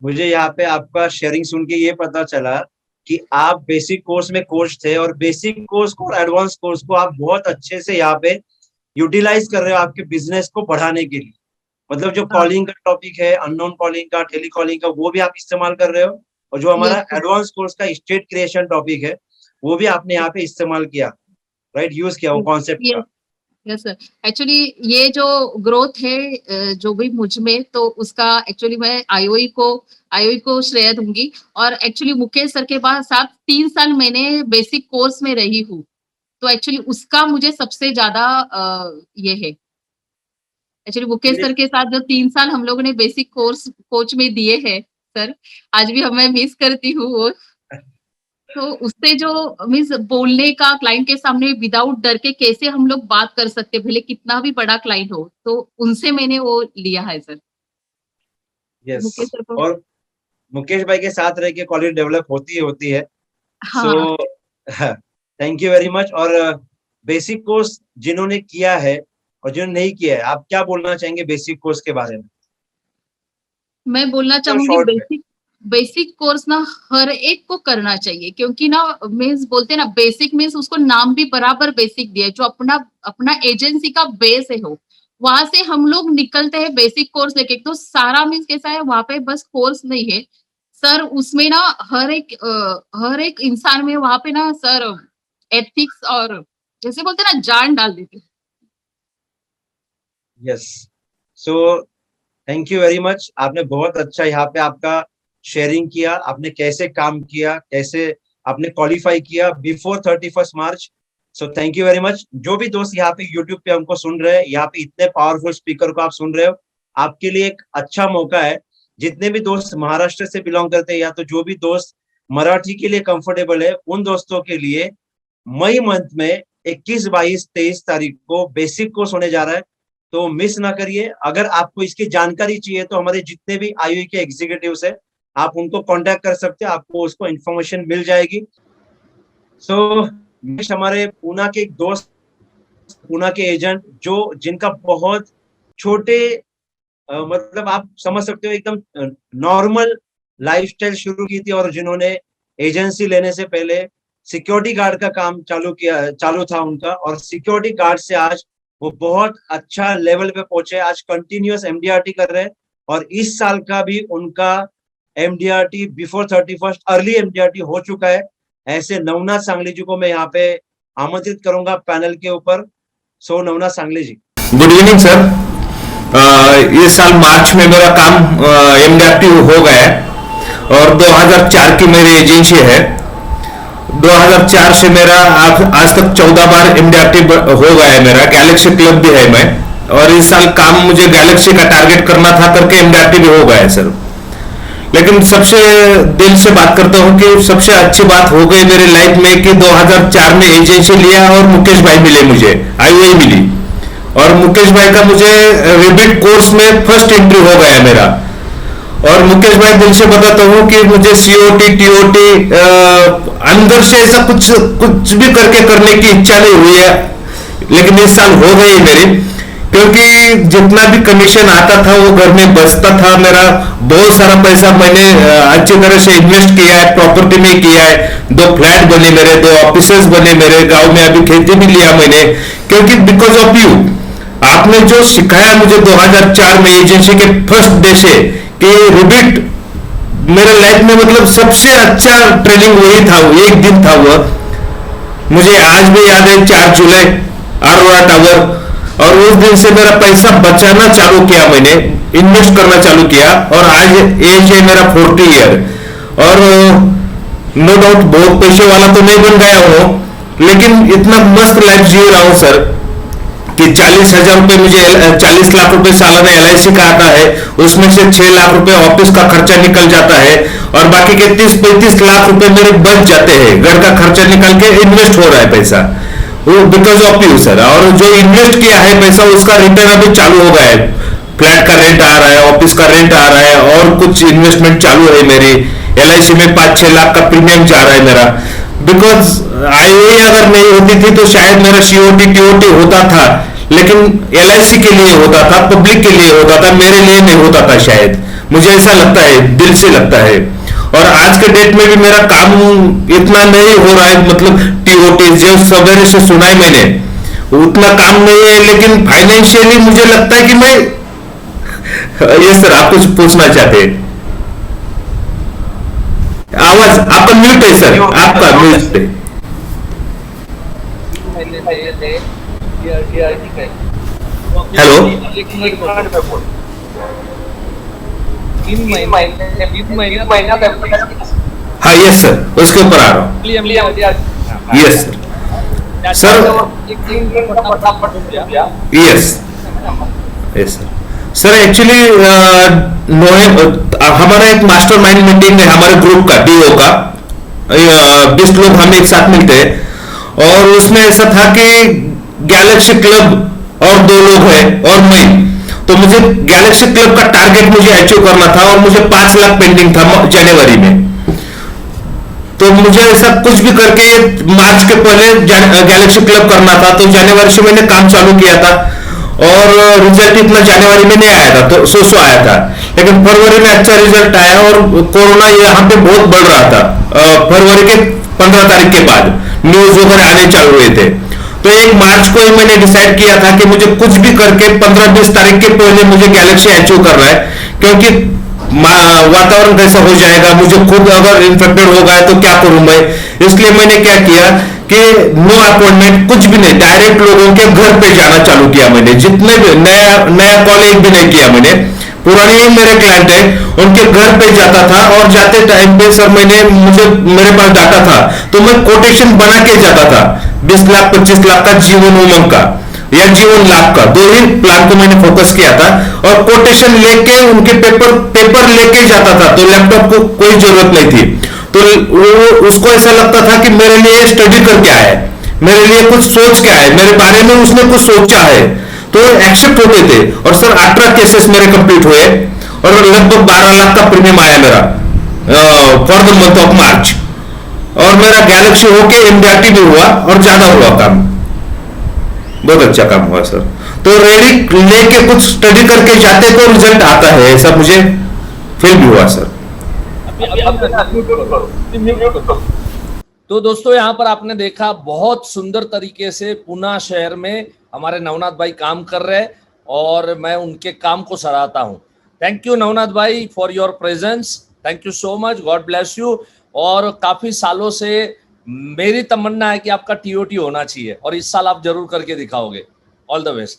मुझे यहाँ पे आपका शेयरिंग सुन के ये पता चला कि आप बेसिक कोर्स में कोच थे, और बेसिक कोर्स को और एडवांस कोर्स को आप बहुत अच्छे से यहाँ पे यूटिलाइज कर रहे हो आपके बिजनेस को बढ़ाने के लिए। मतलब जो कॉलिंग का टॉपिक है, अननोन कॉलिंग का, टेली कॉलिंग का, वो भी आप इस्तेमाल कर रहे हो, और जो हमारा एडवांस कोर्स का स्टेट क्रिएशन टॉपिक है वो भी आपने यहाँ पे इस्तेमाल किया, राइट, यूज किया वो कॉन्सेप्ट का। यस सर, एक्चुअली ये जो ग्रोथ है जो भी मुझ में, तो उसका एक्चुअली मैं IOE को श्रेय दूंगी, और एक्चुअली मुकेश सर के बाद 3 साल मैंने बेसिक कोर्स में रही हूँ, तो एक्चुअली उसका मुझे सबसे ज्यादा ये है, एक्चुअली मुकेश सर के साथ जो 3 साल हम लोगों ने बेसिक कोर्स कोच में दिए हैं, सर, आज भी मैं मिस करती हूँ वो। तो उससे जो मीन्स बोलने का क्लाइंट के सामने विदाउट डर के कैसे हम लोग बात कर सकते, भले कितना भी बड़ा क्लाइंट हो, तो उनसे मैंने वो लिया है सर। यस, मुकेश सर को और मुकेश भाई के साथ रह के क्वालिटी डेवलप होती है। हाँ so thank you very much. और बेसिक कोर्स जिन्होंने किया है और जिन्होंने नहीं किया है, आप क्या बोलना चाहेंगे बेसिक कोर्स के बारे में? मैं बोलना चाहूंगी शॉर्ट में। बेसिक कोर्स ना हर एक को करना चाहिए, क्योंकि ना मीन्स बोलते हैं ना बेसिक मीन्स उसको नाम भी बराबर बेसिक दिया है, जो अपना एजेंसी का बेस है हो, वहां से हम लोग निकलते हैं बेसिक कोर्स लेके। तो सारा मीन्स कैसा है, वहां पे बस कोर्स नहीं है सर, उसमें ना हर एक इंसान में वहां पे ना सर एथिक्स और जैसे बोलते हैं ना जान डाल देते। Yes, so thank you very much. आपने बहुत अच्छा यहाँ पे आपका शेयरिंग किया, आपने कैसे काम किया, कैसे आपने क्वालिफाई किया before 31 March. So thank you very much. जो भी दोस्त यहाँ पे यूट्यूब पे हमको सुन रहे हैं, यहाँ पे इतने पावरफुल स्पीकर को आप सुन रहे हो, आपके लिए एक अच्छा मौका है। जितने भी दोस्त महाराष्ट्र से बिलोंग करते हैं या तो जो भी दोस्त मराठी के लिए कंफर्टेबल है, उन दोस्तों के लिए मई मंथ में 21, 22, 23 तारीख को बेसिक कोर्स होने जा रहा है, तो मिस ना करिए। अगर आपको इसकी जानकारी चाहिए तो हमारे जितने भी आईओई के एग्जीक्यूटिव्स है, आप उनको कांटेक्ट कर सकते हैं, आपको उसको इन्फॉर्मेशन मिल जाएगी। सो हमारे पूना के एक दोस्त, पूना के एजेंट, जो जिनका बहुत छोटे मतलब आप समझ सकते हो एकदम नॉर्मल लाइफस्टाइल शुरू की थी, और जिन्होंने एजेंसी लेने से पहले सिक्योरिटी गार्ड का काम चालू था उनका, और सिक्योरिटी गार्ड से आज वो बहुत अच्छा लेवल पे पहुंचे। आज कंटिन्यूअस एमडीआरटी कर रहे हैं, और इस साल का भी उनका एमडीआरटी बिफोर 31 अर्ली एमडीआरटी हो चुका है। ऐसे नवनाथ सांगली जी को मैं यहाँ पे आमंत्रित करूंगा पैनल के ऊपर। सो नवनाथ सांगली जी, गुड इवनिंग सर। ये साल मार्च में मेरा काम एमडीआरटी हो गया है, और 2004 की मेरी एजेंसी है। 2004 से मेरा आज तक 14 बार एमडीआरटी हो गया है मेरा। गैलेक्सी क्लब भी है मैं, और इस साल काम मुझे गैलेक्सी का टारगेट करना था करके एमडीआरटी भी हो गया है सर। लेकिन सबसे दिल से बात करता हूँ कि सबसे अच्छी बात हो गई मेरी लाइफ में कि 2004 में एजेंसी लिया और मुकेश भाई मिले मुझे, आईओई मिली, और मुकेश भाई का मुझे रिबीट कोर्स में फर्स्ट एंट्री हो गया मेरा। और मुकेश भाई दिल से बताता हूँ कि मुझे सीओटी टीओटी अंदर से ऐसा कुछ भी करने की इच्छा नहीं हुई है, लेकिन इस साल हो गई मेरी, क्योंकि जितना भी कमीशन आता था वो घर में बचता था मेरा। बहुत सारा पैसा मैंने अच्छी तरह से इन्वेस्ट किया है, प्रॉपर्टी में किया है। 2 फ्लैट बने मेरे, 2 ऑफिसेस बने मेरे, गांव में अभी खेती भी लिया मैंने, क्योंकि बिकॉज ऑफ यू। आपने जो सिखाया मुझे 2004 में एजेंसी के फर्स्ट डे से कि रिबीट मेरे लाइफ में मतलब सबसे अच्छा ट्रेनिंग वही था, एक दिन था वो। मुझे आज भी याद है 4 जुलाई आरोरा टावर, और उस दिन से मेरा पैसा बचाना चालू किया मैंने, इन्वेस्ट करना चालू किया, और आज एज है मेरा 40 ईयर। और नो डाउट बहुत पैसे वाला तो नहीं बन गया हूँ, लेकिन इतना मस्त लाइफ जी रहा हूँ सर कि 40,000 रुपए मुझे 40 लाख रुपए सालाना LIC का आता है, उसमें से 6 लाख रुपए ऑफिस का खर्चा निकल जाता है, और बाकी के 30-35 लाख रुपए मेरे बच जाते हैं। घर का खर्चा निकल के इन्वेस्ट हो रहा है पैसा, वो बिकॉज ऑफ यू सर। और जो इन्वेस्ट किया है पैसा उसका रिटर्न अभी चालू हो गया है। फ्लैट का रेंट आ रहा है, ऑफिस का रेंट आ रहा है, और कुछ इन्वेस्टमेंट चालू है मेरी। LIC में 5-6 लाख का प्रीमियम जा रहा है मेरा। बिकॉज आईओई अगर नहीं होती थी तो शायद मेरा सीओटी टीओटी होता था, लेकिन LIC के लिए होता था, पब्लिक के लिए होता था, मेरे लिए नहीं होता था शायद। मुझे ऐसा लगता है, दिल से लगता है। और आज के डेट में भी मेरा काम इतना नहीं हो रहा है, मतलब टीओटी जो सवेरे से सुना है मैंने उतना काम नहीं है, लेकिन फाइनेंशियली मुझे लगता है कि मैं ये सर आप कुछ पूछना चाहते हैं? आवाज आपका म्यूट है सर, आपका म्यूट है। हेलो, 3 महीना हाँ यस सर, उसके ऊपर आ रहा हूँ। Yes sir, yes yes sir. Sir actually हमारा एक मास्टरमाइंड मीटिंग है हमारे ग्रुप का डीओ का, 20 लोग हम एक साथ मिलते हैं और उसमें ऐसा था कि गैलेक्सी क्लब और 2 लोग हैं और मैं, तो मुझे गैलेक्सी क्लब का टारगेट मुझे अचीव करना था और मुझे 5 लाख पेंडिंग था जनवरी में। तो मुझे ऐसा कुछ भी करके मार्च के पहले गैलेक्सी क्लब करना था, तो जनवरी से मैंने काम चालू किया था और रिजल्ट इतना जनवरी में नहीं आया था, तो सो आया था, लेकिन फरवरी में अच्छा रिजल्ट आया और कोरोना यहाँ पे बहुत बढ़ रहा था। फरवरी के 15 तारीख के बाद न्यूज वगैरह आने चालू हुए थे, तो 1 मार्च को ही मैंने डिसाइड किया था कि मुझे कुछ भी करके 15-20 तारीख के पहले मुझे गैलेक्सी अचीव करना है, क्योंकि वातावरण कैसा हो जाएगा, मुझे खुद अगर इन्फेक्टेड हो गया तो क्या करूं मैं। इसलिए मैंने क्या किया कि नो अपॉइंटमेंट कुछ भी नहीं, डायरेक्ट लोगों के घर पे जाना चालू किया मैंने। जितने भी नया कॉल एक भी नहीं किया मैंने, पुराने ही मेरे क्लाइंट है उनके घर पे जाता था और जाते टाइम पे सर मेरे पास डाटा था तो मैं कोटेशन बना के जाता था, 20 लाख 25 लाख का जीवन उमंग का या जीवन लाभ का, 2 ही प्लान को मैंने फोकस किया था और कोटेशन लेके उनके पेपर लेके जाता था, तो लैपटॉप को कोई जरूरत नहीं थी। तो वो उसको ऐसा लगता था कि मेरे लिए स्टडी करके आया है, मेरे लिए कुछ सोच के आया, मेरे बारे में उसने कुछ सोचा है, तो एक्सेप्ट होते थे। और सर 18 केसेस मेरे कंप्लीट हुए और लगभग 12 लाख का प्रीमियम आया मेरा for the month of March, और मेरा गैलेक्सी होके एमडीआरटी भी हुआ और ज्यादा हुआ काम, बहुत अच्छा काम हुआ सर। तो रेडी लेके कुछ स्टडी करके जाते तो रिजल्ट आता है, ऐसा मुझे फील भी हुआ सर। तो दोस्तों यहाँ पर आपने देखा बहुत सुंदर तरीके से पुणे शहर में हमारे नवनाथ भाई काम कर रहे हैं और मैं उनके काम को सराहता हूँ। थैंक यू नवनाथ भाई for your presence, thank you so much, God bless you. और काफी सालों से मेरी तमन्ना है कि आपका टीओटी होना चाहिए और इस साल आप जरूर करके दिखाओगे। All the best.